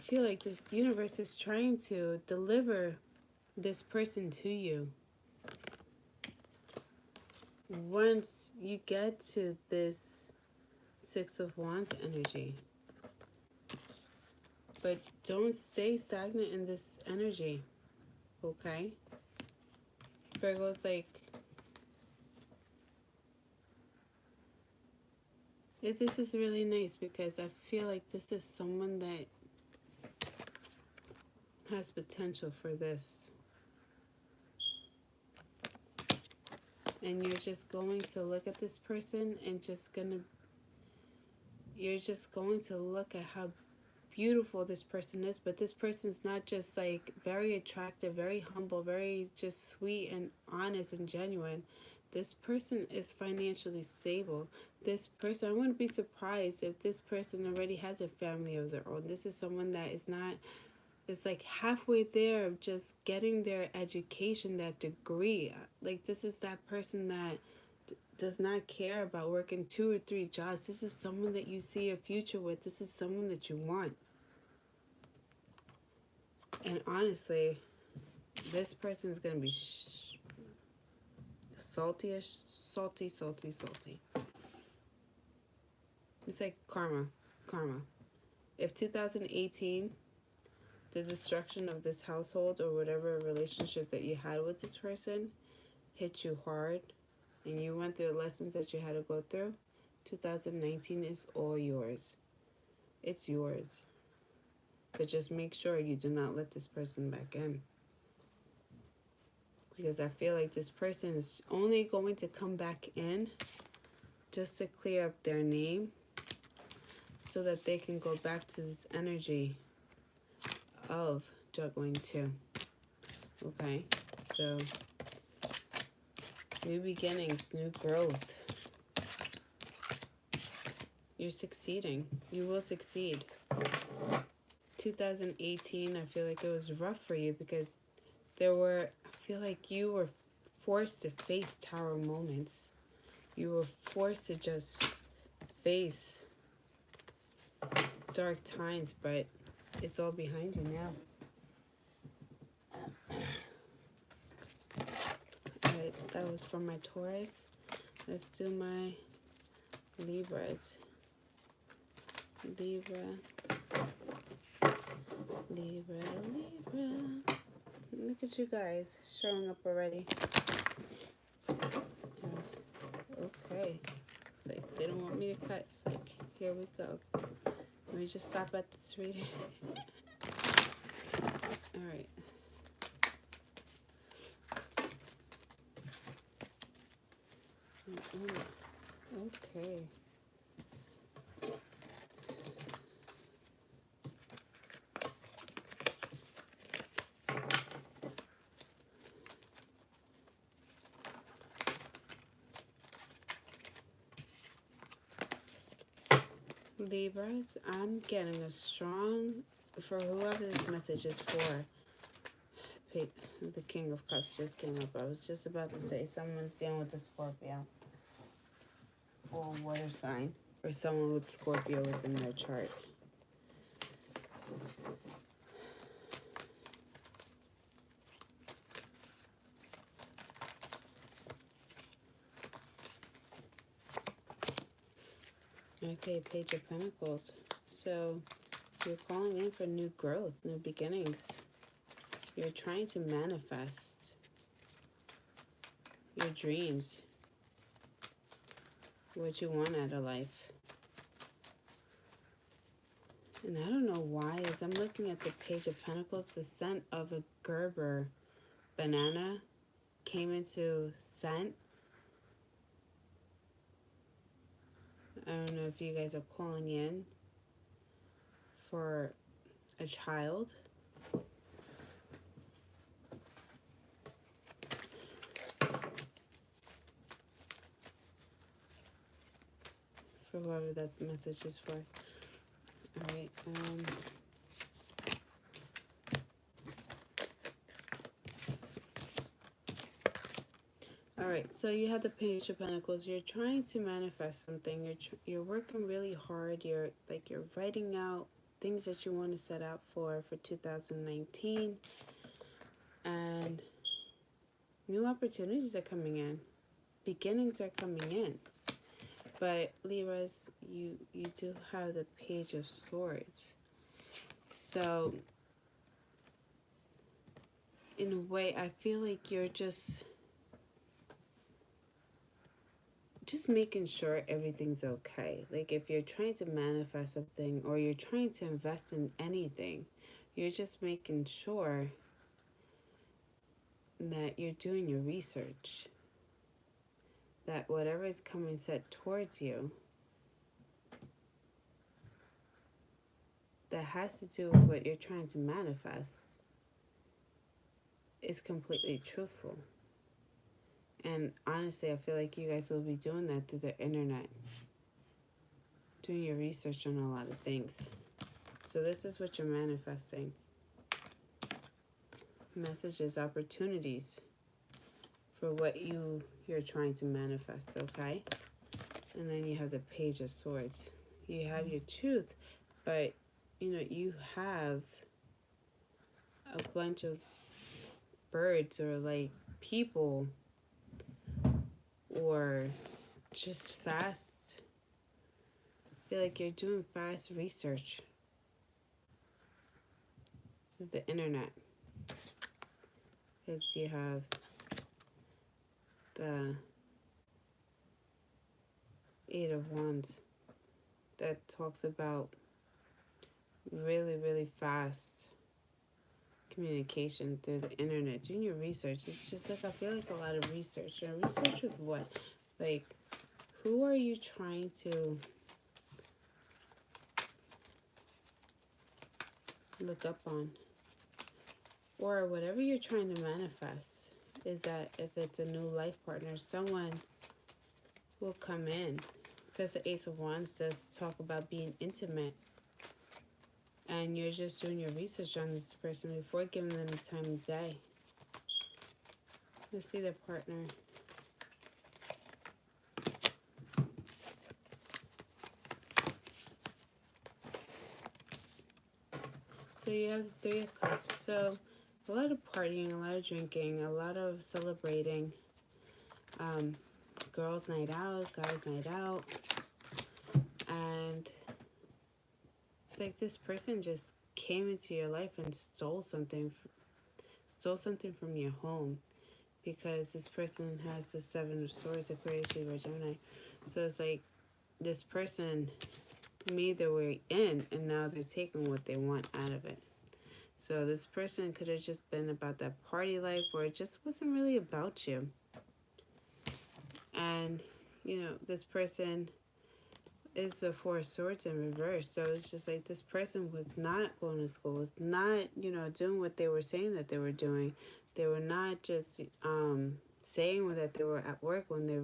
feel like this universe is trying to deliver this person to you. Once you get to this 6 of Wands energy. But don't stay stagnant in this energy. Okay? Virgo's this is really nice because I feel like this is someone that has potential for this. And you're just going to look at this person and you're just going to look at how beautiful this person is. But this person's not just very attractive, very humble, very just sweet and honest and genuine. This person is financially stable. This person, I wouldn't be surprised if this person already has a family of their own. This is someone that is not, it's halfway there of just getting their education, that degree. This is that person that does not care about working 2 or 3 jobs. This is someone that you see a future with. This is someone that you want. And honestly, this person is going to be salty. It's like karma. If 2018, the destruction of this household or whatever relationship that you had with this person hit you hard and you went through the lessons that you had to go through, 2019 is all yours. It's yours. But just make sure you do not let this person back in. Because I feel like this person is only going to come back in just to clear up their name so that they can go back to this energy of juggling too. Okay? So New beginnings, new growth. You're succeeding. You will succeed. 2018, I feel like it was rough for you because I feel like you were forced to face tower moments. You were forced to just face dark times, but it's all behind you now. Alright, that was for my Taurus. Let's do my Libras. Libra. Look at you guys showing up already. Okay. It's like they don't want me to cut. It's like, here we go. Let me just stop at this reading. Alright. Okay. Libras, I'm getting a strong, for whoever this message is for, the King of Cups just came up. I was just about to say someone's dealing with a Scorpio or water sign, or someone with Scorpio within their chart. Okay, Page of Pentacles. So you're calling in for new growth, new beginnings. You're trying to manifest your dreams, what you want out of life. And I don't know why, as I'm looking at the Page of Pentacles, the scent of a Gerber banana came into scent. I don't know if you guys are calling in for a child. For whoever that message is for. Alright, Alright, so you have the Page of Pentacles. You're trying to manifest something. You're working really hard. You're writing out things that you want to set out for 2019. And new opportunities are coming in. Beginnings are coming in. But Libras, you do have the Page of Swords. So in a way, I feel like you're just making sure everything's okay. Like if you're trying to manifest something or you're trying to invest in anything, you're just making sure that you're doing your research. That whatever is coming set towards you that has to do with what you're trying to manifest is completely truthful. And honestly, I feel like you guys will be doing that through the internet. Doing your research on a lot of things. So this is what you're manifesting. Messages, opportunities for what you're trying to manifest, okay? And then you have the Page of Swords. You have your truth, but you have a bunch of birds or like people or just fast. I feel like you're doing fast research through the internet. Because you have the 8 of Wands that talks about really, really fast communication through the internet. Doing your research. It's just like, I feel like a lot of research. Research with what? Like, who are you trying to look up on? Or whatever you're trying to manifest. is that if it's a new life partner, someone will come in. Because the Ace of Wands does talk about being intimate. And you're just doing your research on this person before giving them the time of day. Let's see their partner. So you have the Three of Cups. So a lot of partying, a lot of drinking, a lot of celebrating. Girls' night out, guys' night out. And it's like this person just came into your life and stole something from your home. Because this person has the Seven of Swords, Aquarius, Libra, Gemini. So it's like this person made their way in and now they're taking what they want out of it. So this person could have just been about that party life where it just wasn't really about you. And, you know, this person is the Four of Swords in reverse. So it's just like this person was not going to school, was not, you know, doing what they were saying that they were doing. They were not just saying that they were at work when they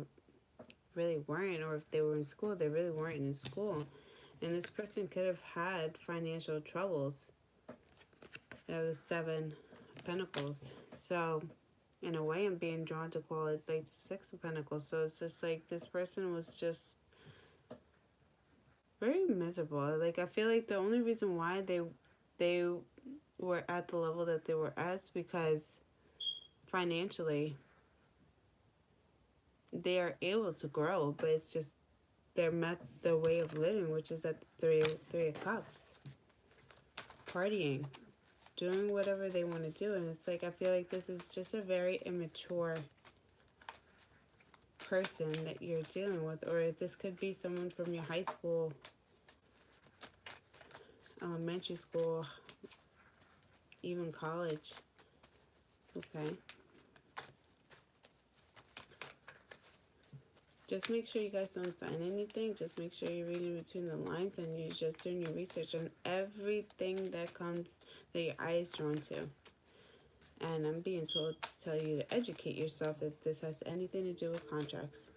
really weren't, or if they were in school, they really weren't in school. And this person could have had financial troubles. That was Seven of Pentacles. So in a way, I'm being drawn to call it like the Six of Pentacles. So it's just like this person was just very miserable. Like I feel like the only reason why they were at the level that they were at is because financially they are able to grow, but it's just their way of living, which is at the Three of Cups, partying, doing whatever they want to do. And it's like I feel like this is just a very immature person that you're dealing with, or this could be someone from your high school, elementary school, even college. Okay. Just make sure you guys don't sign anything. Just make sure you're reading between the lines and you're just doing your research on everything that comes, that your eye is drawn to. And I'm being told to tell you to educate yourself if this has anything to do with contracts.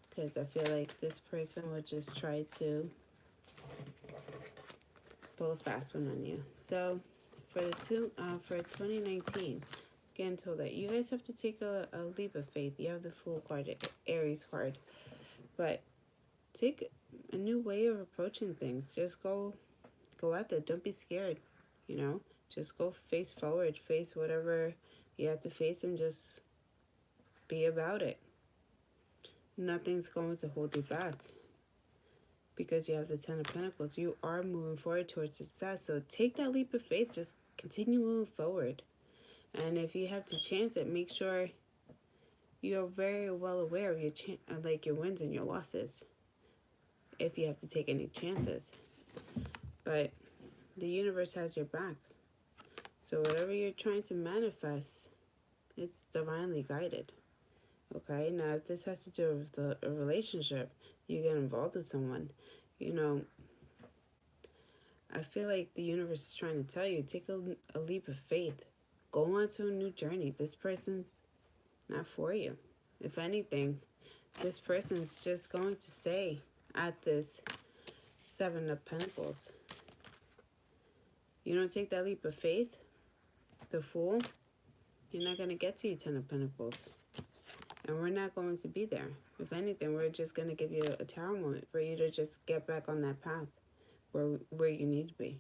Because I feel like this person would just try to pull a fast one on you. So for 2019, again told that you guys have to take a leap of faith. You have the Fool card, Aries card. But take a new way of approaching things. Just go out there. Don't be scared, you know. Just go face forward. Face whatever you have to face and just be about it. Nothing's going to hold you back because you have the Ten of Pentacles. You are moving forward towards success. So take that leap of faith. Just continue moving forward. And if you have to chance it, make sure you're very well aware of your wins and your losses. If you have to take any chances. But the universe has your back. So whatever you're trying to manifest, it's divinely guided. Okay, now if this has to do with a relationship, you get involved with someone, you know, I feel like the universe is trying to tell you, take a leap of faith. Go on to a new journey. This person's not for you. If anything, this person's just going to stay at this Seven of Pentacles. You don't take that leap of faith, the Fool, you're not going to get to your Ten of Pentacles. And we're not going to be there. If anything, we're just going to give you a tower moment for you to just get back on that path where you need to be.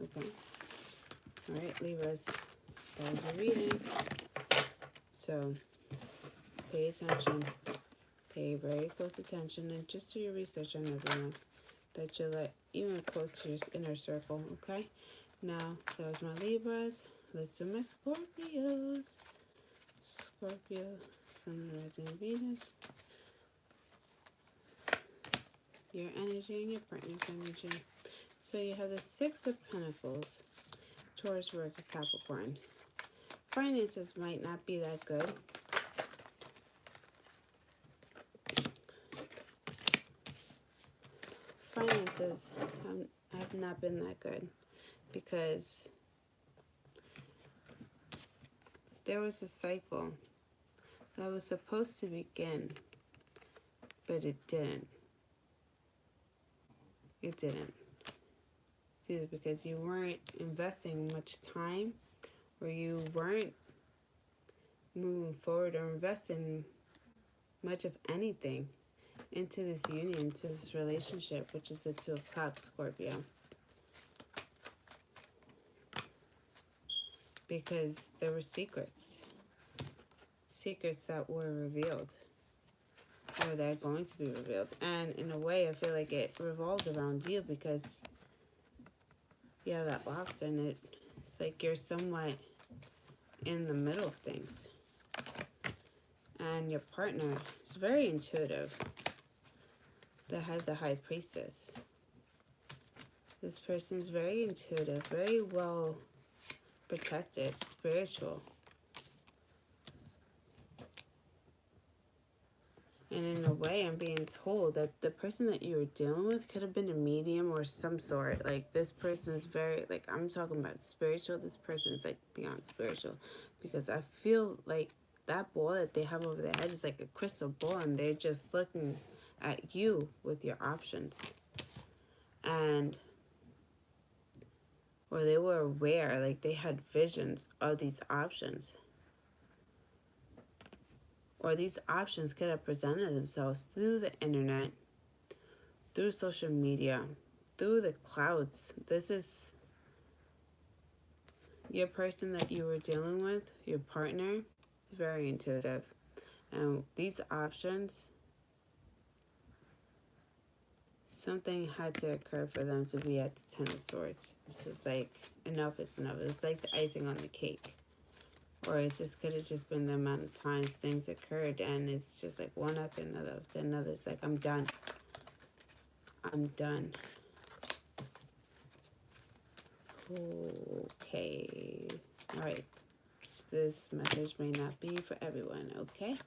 Okay. All right, Libras. That was your reading. So, pay attention. Pay very close attention and just do your research on everyone that you let even close to your inner circle, okay? Now, that was my Libras. Let's do my Scorpios. Scorpio, Sun, Rising, Venus. Your energy and your partner's energy. So you have the Six of Pentacles. Taurus, Virgo, Capricorn. Finances might not be that good. Finances have not been that good because there was a cycle that was supposed to begin, but it didn't. It didn't. It's either because you weren't investing much time, or you weren't moving forward or investing much of anything into this union, into this relationship, which is the Two of Cups, Scorpio. Because there were secrets that were revealed, or that are going to be revealed. And in a way, I feel like it revolves around you, because you have that lost in it. It's like you're somewhat in the middle of things. And your partner is very intuitive. They have the High Priestess. This person's very intuitive, very well protected, spiritual. And in a way, I'm being told that the person that you were dealing with could have been a medium or some sort. Like, this person is very, like, I'm talking about spiritual. This person is, like, beyond spiritual. Because I feel like that ball that they have over their head is like a crystal ball, and they're just looking at you with your options. And, or they were aware, like, they had visions of these options. Or these options could have presented themselves through the internet, through social media, through the clouds. This is your person that you were dealing with, your partner, very intuitive. And these options, something had to occur for them to be at the Ten of Swords. It's just like, enough is enough. It was like the icing on the cake. Or this could have just been the amount of times things occurred, and it's just like one after another. It's like, I'm done. I'm done. Okay. Alright. This message may not be for everyone, okay?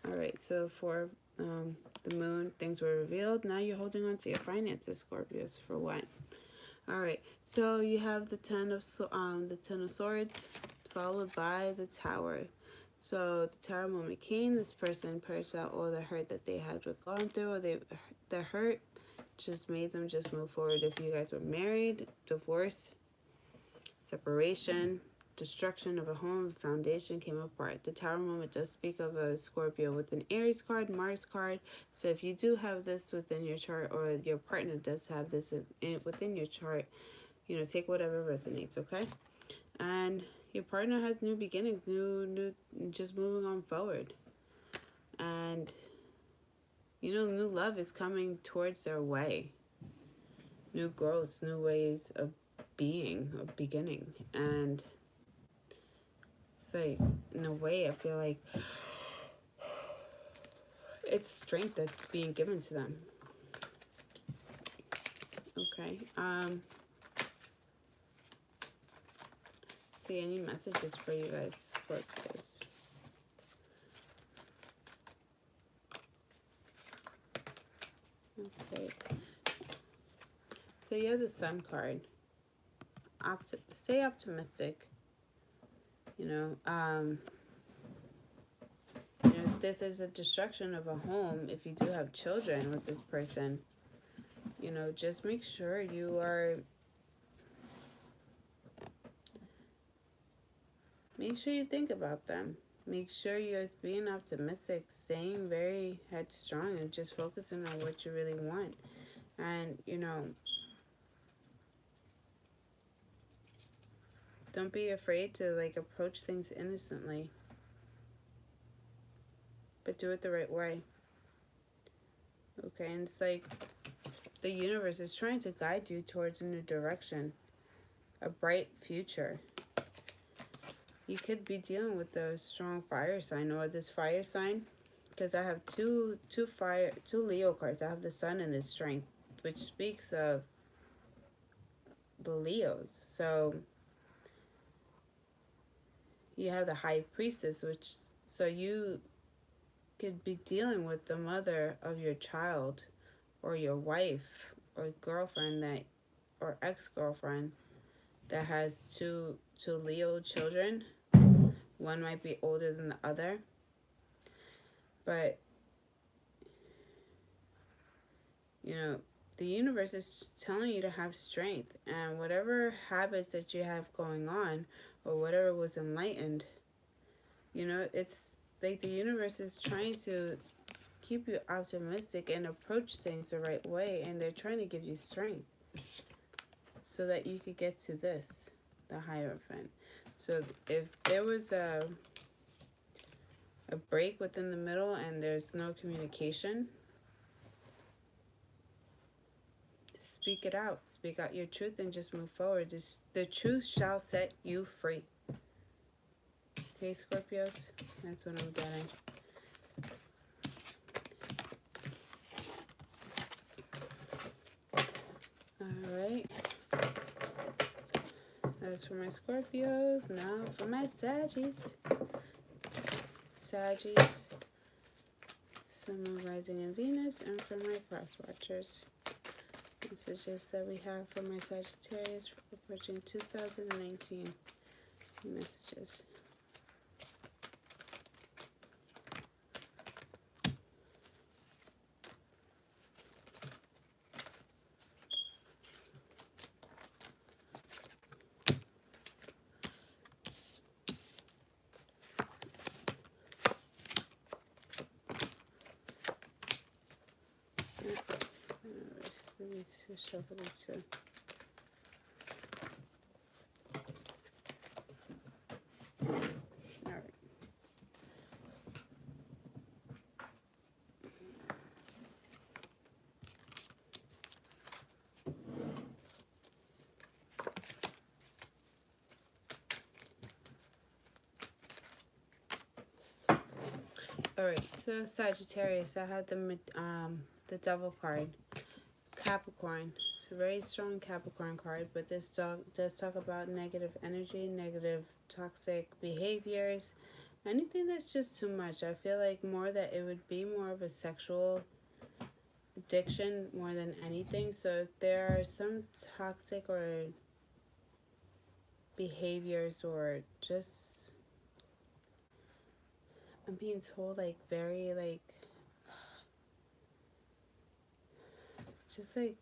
Alright, so for the moon, things were revealed. Now you're holding on to your finances, Scorpios. For what? Alright, so you have the Ten of Swords, followed by the Tower. So the Tower moment came. This person purged out all the hurt that they had gone through, or the hurt just made them just move forward. If you guys were married, divorce, separation, destruction of a home, foundation came apart. The Tower moment does speak of a Scorpio with an Aries card, Mars card. So if you do have this within your chart, or your partner does have this within your chart, you know, take whatever resonates, okay? And your partner has new beginnings, new, just moving on forward. And, you know, new love is coming towards their way. New growth, new ways of being, of beginning. And it's like, in a way, I feel like it's strength that's being given to them. Okay. See any messages for you guys, Scorpios? Okay. So you have the Sun card. Stay optimistic. You know, if this is a destruction of a home, if you do have children with this person, you know, just make sure you are, make sure you think about them. Make sure you're being optimistic, staying very headstrong, and just focusing on what you really want. And, you know, don't be afraid to, like, approach things innocently. But do it the right way. Okay, and it's like the universe is trying to guide you towards a new direction. A bright future. You could be dealing with a strong fire sign, or this fire sign. Because I have two Leo cards. I have the Sun and the Strength, which speaks of the Leos. So you have the High Priestess, which, so you could be dealing with the mother of your child, or your wife, or girlfriend, that, or ex-girlfriend, that has two Leo children. One might be older than the other, but you know, the universe is telling you to have strength, and whatever habits that you have going on, or whatever was enlightened, you know, it's like the universe is trying to keep you optimistic and approach things the right way, and they're trying to give you strength so that you could get to this, the Hierophant. So if there was a break within the middle and there's no communication, speak it out. Speak out your truth and just move forward. The truth shall set you free. Okay, Scorpios? That's what I'm getting. Alright. That's for my Scorpios. Now for my Saggies. Saggies. Sun, Moon, Rising, and Venus. And for my cross watchers. Messages that we have for my Sagittarius approaching 2019. Messages. Shuffle these two. All right. All right. So Sagittarius, I had the Devil card. Capricorn. It's a very strong Capricorn card, but this does talk about negative energy, negative toxic behaviors, anything that's just too much. I feel like more that it would be more of a sexual addiction more than anything. So if there are some toxic or behaviors or just, I'm being told like very like just like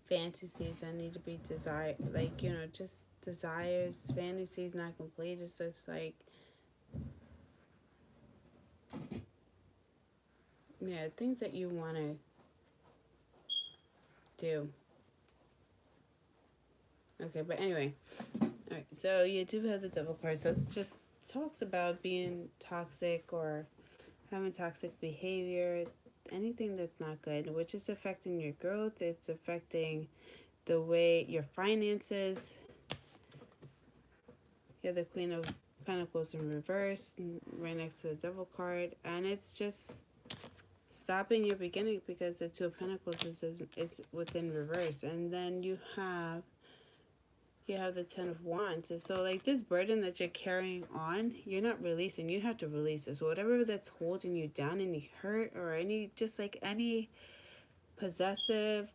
fantasies that need to be desired, like, you know, just desires, fantasies not complete. It's just like, yeah, things that you want to do. Okay, but anyway, all right, so you do have the Devil card, so it just talks about being toxic or having toxic behavior, anything that's not good, which is affecting your growth. It's affecting the way your finances. You have the Queen of Pentacles in reverse, right next to the Devil card, and it's just stopping your beginning because the Two of Pentacles is within reverse, and then you have the Ten of Wands. And so like this burden that you're carrying on, you're not releasing. You have to release it. So whatever that's holding you down, any hurt or any just like any possessive,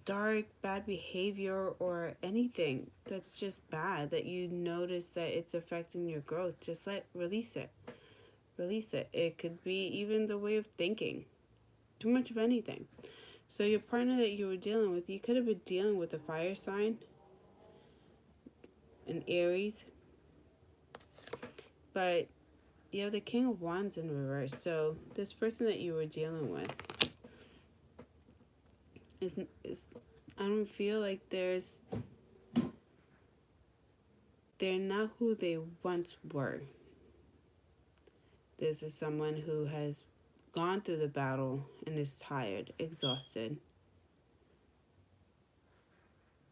dark, bad behavior or anything that's just bad that you notice that it's affecting your growth, just release it. Release it. It could be even the way of thinking. Too much of anything. So your partner that you were dealing with, you could have been dealing with a fire sign, an Aries, but you have the King of Wands in reverse. So this person that you were dealing with is I don't feel like they're not who they once were. This is someone who has gone through the battle and is tired, exhausted.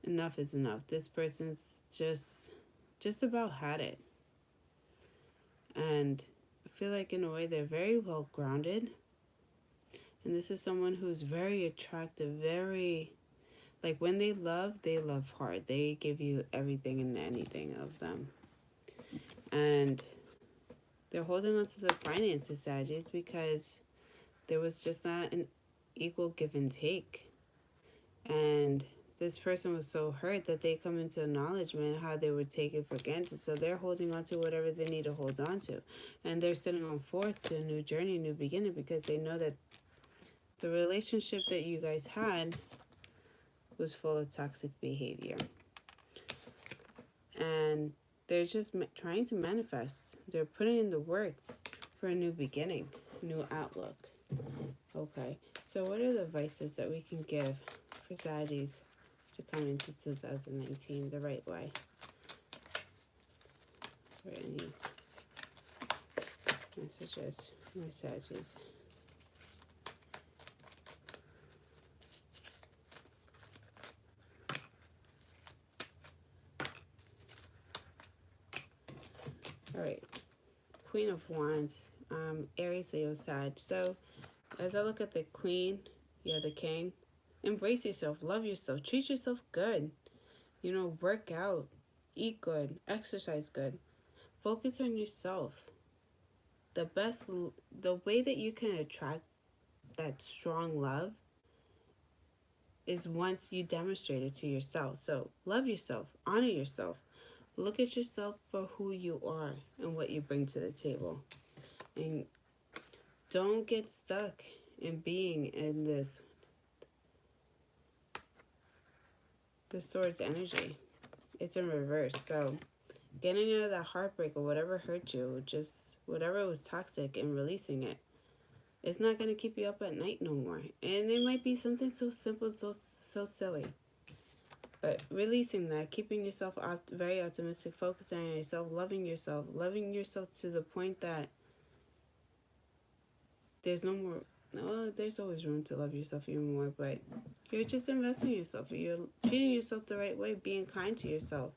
Enough is enough. This person's just about had it. And I feel like in a way they're very well grounded. And this is someone who's very attractive, very, like when they love hard. They give you everything and anything of them. And they're holding on to the finances, Sagittarius, because there was just not an equal give and take. And this person was so hurt that they come into acknowledgement how they were taken for granted. So they're holding on to whatever they need to hold on to. And they're setting on forth to a new journey, new beginning, because they know that the relationship that you guys had was full of toxic behavior. And they're just trying to manifest. They're putting in the work for a new beginning, new outlook. Okay, so what are the advices that we can give for Saggies to come into 2019 the right way? For any messages, my Saggies? All right, Queen of Wands, Aries, Leo, Sag. So as I look at the Queen, yeah, the King, embrace yourself, love yourself, treat yourself good. You know, work out, eat good, exercise good. Focus on yourself. The way that you can attract that strong love is once you demonstrate it to yourself. So love yourself, honor yourself, look at yourself for who you are and what you bring to the table. And don't get stuck in being in the Swords energy. It's in reverse. So getting out of that heartbreak or whatever hurt you, just whatever was toxic, and releasing it, it's not going to keep you up at night no more. And it might be something so simple, so silly. But releasing that, keeping yourself very optimistic, focusing on yourself, loving yourself to the point that there's no more. Well, there's always room to love yourself even more, but you're just investing in yourself. You're treating yourself the right way, being kind to yourself.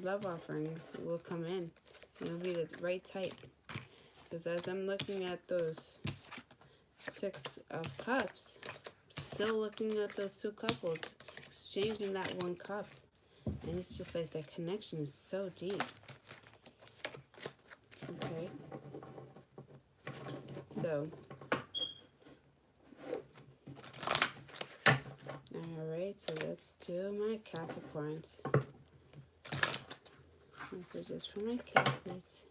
Love offerings will come in. It'll be the right type. Because as I'm looking at those 6 of Cups, still looking at those 2 couples, exchanging that 1 cup. And it's just like that connection is so deep. Okay. So, alright, so let's do my Capricorns. Messages for my Capris.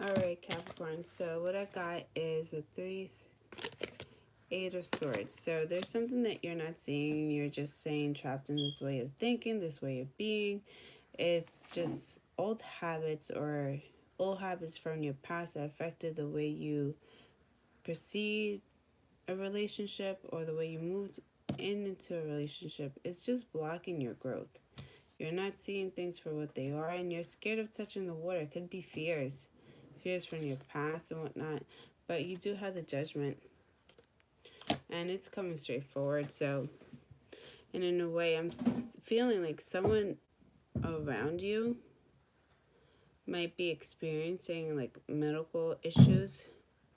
Alright, Capricorn, so what I got is a 8 of Swords. So there's something that you're not seeing. You're just staying trapped in this way of thinking, this way of being. It's just old habits or old habits from your past that affected the way you perceive a relationship or the way you moved into a relationship. It's just blocking your growth. You're not seeing things for what they are, and you're scared of touching the water. It could be fears from your past and whatnot, but you do have the Judgment, and it's coming straightforward. So, and in a way, I'm feeling like someone around you might be experiencing like medical issues,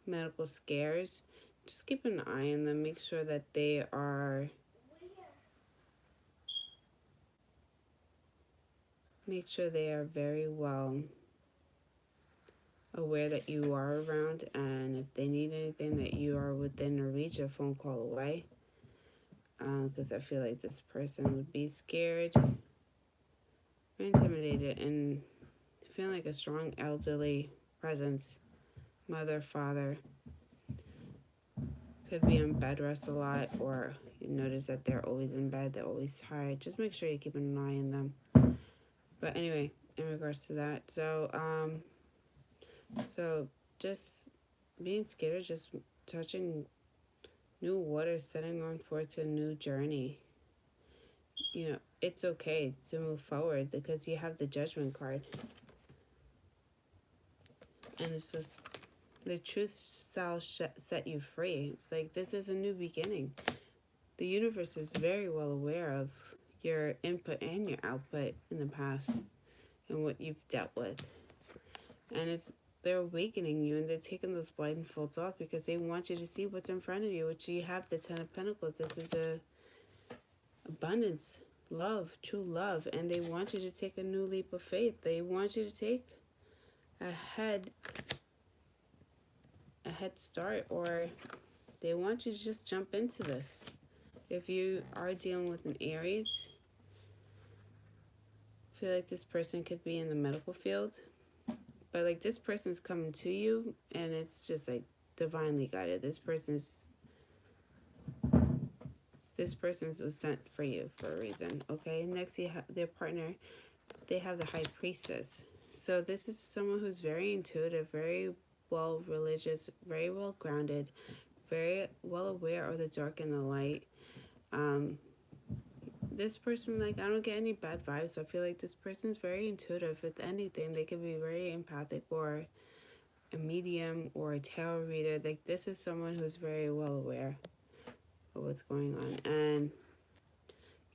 medical scares. Just keep an eye on them. Make sure that they are very well aware that you are around, and if they need anything, that you are within a reach, a phone call away. Because I feel like this person would be scared or intimidated, and feeling like a strong elderly presence, mother, father. Could be in bed rest a lot, or you notice that they're always in bed, they're always tired. Just make sure you keep an eye on them. But anyway, in regards to that, so just being scared, just touching new water, setting on forth to a new journey. You know, it's okay to move forward because you have the Judgment card. And it's just, the truth shall set you free. It's like, this is a new beginning. The universe is very well aware of your input and your output in the past. and what you've dealt with. And they're awakening you, and they're taking those blindfolds off because they want you to see what's in front of you, which you have the Ten of Pentacles. This is a abundance, love, true love, and they want you to take a new leap of faith. They want you to take a head start, or they want you to just jump into this. If you are dealing with an Aries, I feel like this person could be in the medical field, but like this person's coming to you, and it's just like divinely guided. This person's was sent for you for a reason. Okay, next you have their partner. They have the High Priestess. So this is someone who's very intuitive, very well religious, very well grounded, very well aware of the dark and the light. This person, like, I don't get any bad vibes. I feel like this person's very intuitive. With anything, they could be very empathic, or a medium, or a tarot reader. Like, this is someone who's very well aware of what's going on, and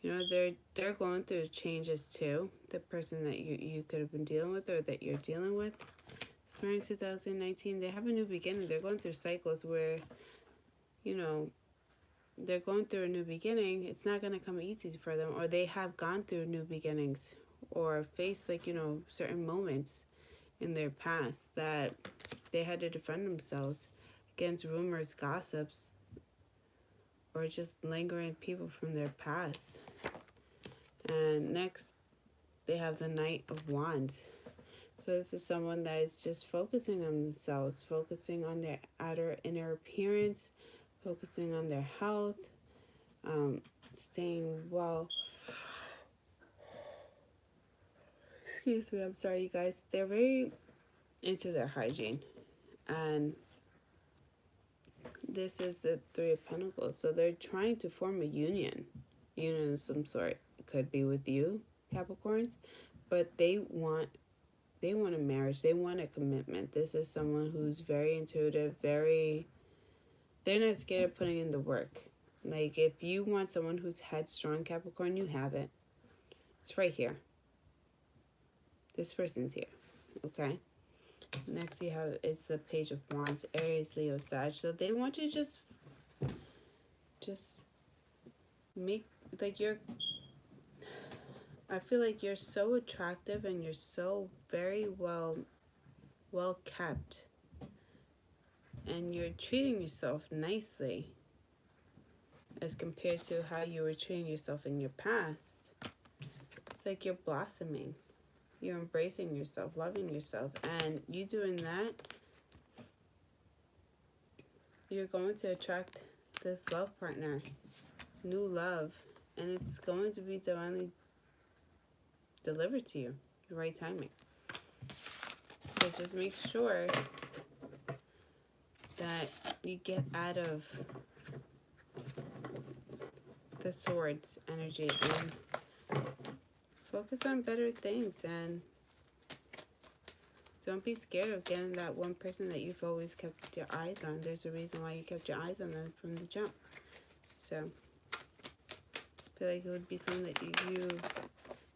you know, they're going through changes too. The person that you could have been dealing with, or that you're dealing with, starting 2019, they have a new beginning. They're going through cycles where, you know, they're going through a new beginning. It's not going to come easy for them, or they have gone through new beginnings, or faced, like, you know, certain moments in their past that they had to defend themselves against rumors, gossips, or just lingering people from their past. And next, they have the Knight of Wands. So this is someone that is just focusing on themselves, focusing on their inner appearance, focusing on their health, staying well. Excuse me, I'm sorry, you guys. They're very into their hygiene. And this is the Three of Pentacles. So they're trying to form a union of some sort. It could be with you, Capricorns, but they want a marriage. They want a commitment. This is someone who's very intuitive, they're not scared of putting in the work. Like, if you want someone who's headstrong, Capricorn, you have it. It's right here. This person's here, okay? Next you have, it's the Page of Wands, Aries, Leo, Sag. So they want you to just make, like, I feel like you're so attractive, and you're so very well kept, and you're treating yourself nicely as compared to how you were treating yourself in your past. It's like you're blossoming. You're embracing yourself, loving yourself, and you doing that, you're going to attract this love partner, new love, and it's going to be divinely delivered to you, the right timing. So just make sure that you get out of the Swords energy and focus on better things, and don't be scared of getting that one person that you've always kept your eyes on. There's a reason why you kept your eyes on them from the jump. So I feel like it would be something that you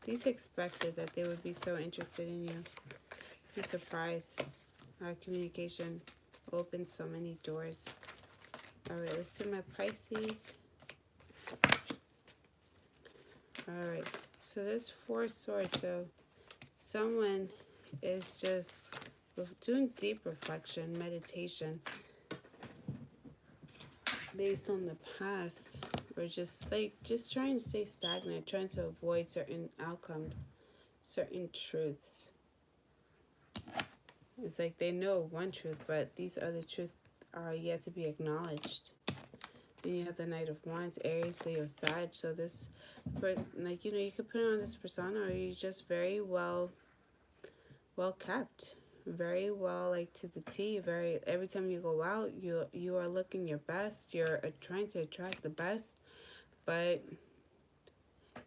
at least expected, that they would be so interested in you. Be surprised. Communication opens so many doors. Alright, let's do my Pisces. Alright, so there's 4 swords. So someone is just doing deep reflection, meditation, based on the past, or just trying to stay stagnant, trying to avoid certain outcomes, certain truths. It's like they know one truth, but these other truths are yet to be acknowledged. Then you have the Knight of Wands, Aries, Leo, Sag. So this, like, you know, you could put on this persona, or you're just very well kept, very well, like, to the T. Very, every time you go out, you are looking your best. You're trying to attract the best, but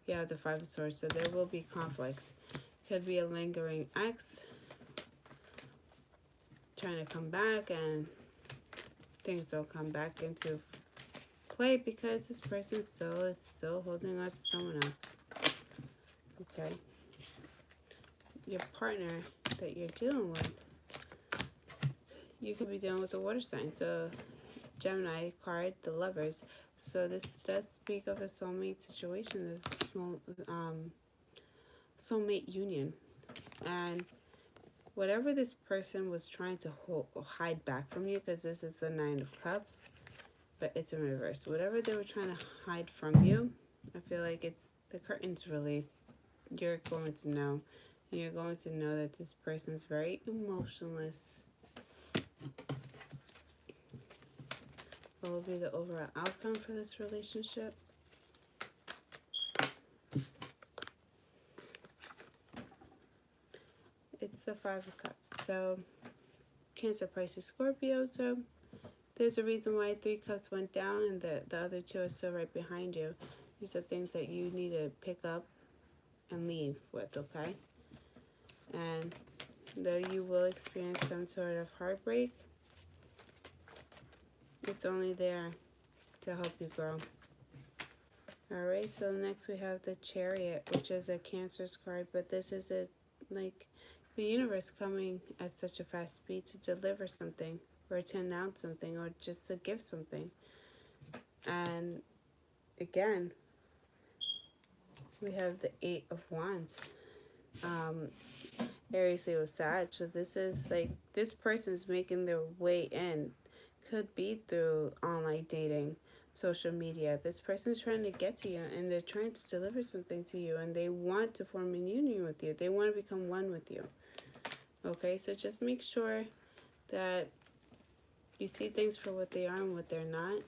you have the 5 of Swords. So there will be conflicts. Could be a lingering ex trying to come back, and things don't come back into play because this person is still holding on to someone else. Okay. your partner that you're dealing with, you could be dealing with a water sign. So Gemini card, the Lovers. So this does speak of a soulmate situation, this soulmate union. And whatever this person was trying to hide back from you, because this is the Nine of Cups, but it's in reverse. Whatever they were trying to hide from you, I feel like it's the curtains released. You're going to know. You're going to know that this person is very emotionless. What will be the overall outcome for this relationship? It's the Five of Cups. So Cancer, Pisces, Scorpio. So there's a reason why 3 cups went down and the other 2 are still right behind you. These are things that you need to pick up and leave with, okay? And though you will experience some sort of heartbreak, it's only there to help you grow. Alright, so next we have the Chariot, which is a Cancer's card, but this is like the universe coming at such a fast speed to deliver something, or to announce something, or just to give something. And again, we have the 8 of Wands. Aries, Leo, Sag. So this is like, this person's making their way in. Could be through online dating, social media. This person's trying to get to you, and they're trying to deliver something to you, and they want to form a union with you. They want to become one with you. Okay, so just make sure that you see things for what they are and what they're not,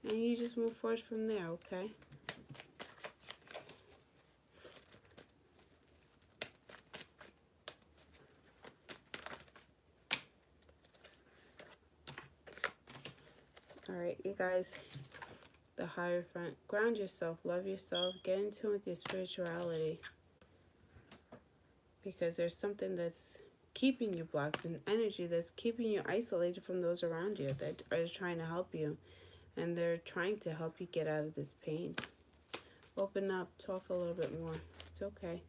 and you just move forward from there, okay? Alright, you guys, the Hierophant, ground yourself, love yourself, get in tune with your spirituality, because there's something that's keeping you blocked, an energy that's keeping you isolated from those around you that are trying to help you, and they're trying to help you get out of this pain. Open up, talk a little bit more. It's okay.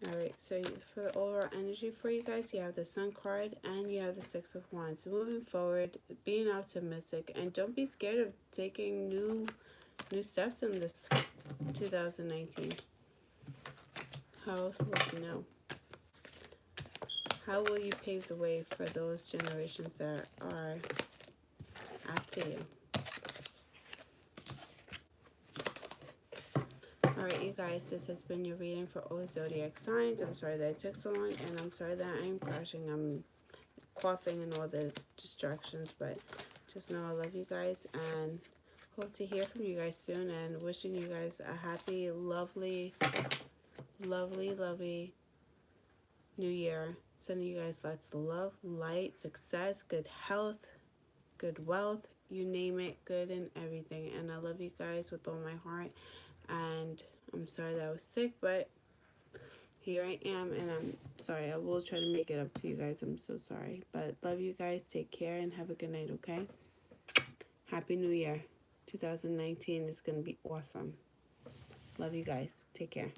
Alright, so for the overall energy for you guys, you have the Sun card and you have the Six of Wands. So moving forward, being optimistic, and don't be scared of taking new steps in this 2019. How else would you know? How will you pave the way for those generations that are after you? Alright, you guys, this has been your reading for all zodiac signs. I'm sorry that it took so long, and I'm sorry that I'm crashing, I'm coughing and all the distractions, but just know I love you guys, and hope to hear from you guys soon, and wishing you guys a happy, lovely, lovely, lovely new year. Sending you guys lots of love, light, success, good health, good wealth, you name it, good in everything. And I love you guys with all my heart. And I'm sorry that I was sick, but here I am, and I'm sorry. I will try to make it up to you guys. I'm so sorry. But love you guys. Take care and have a good night, okay? Happy New Year. 2019 is going to be awesome. Love you guys. Take care.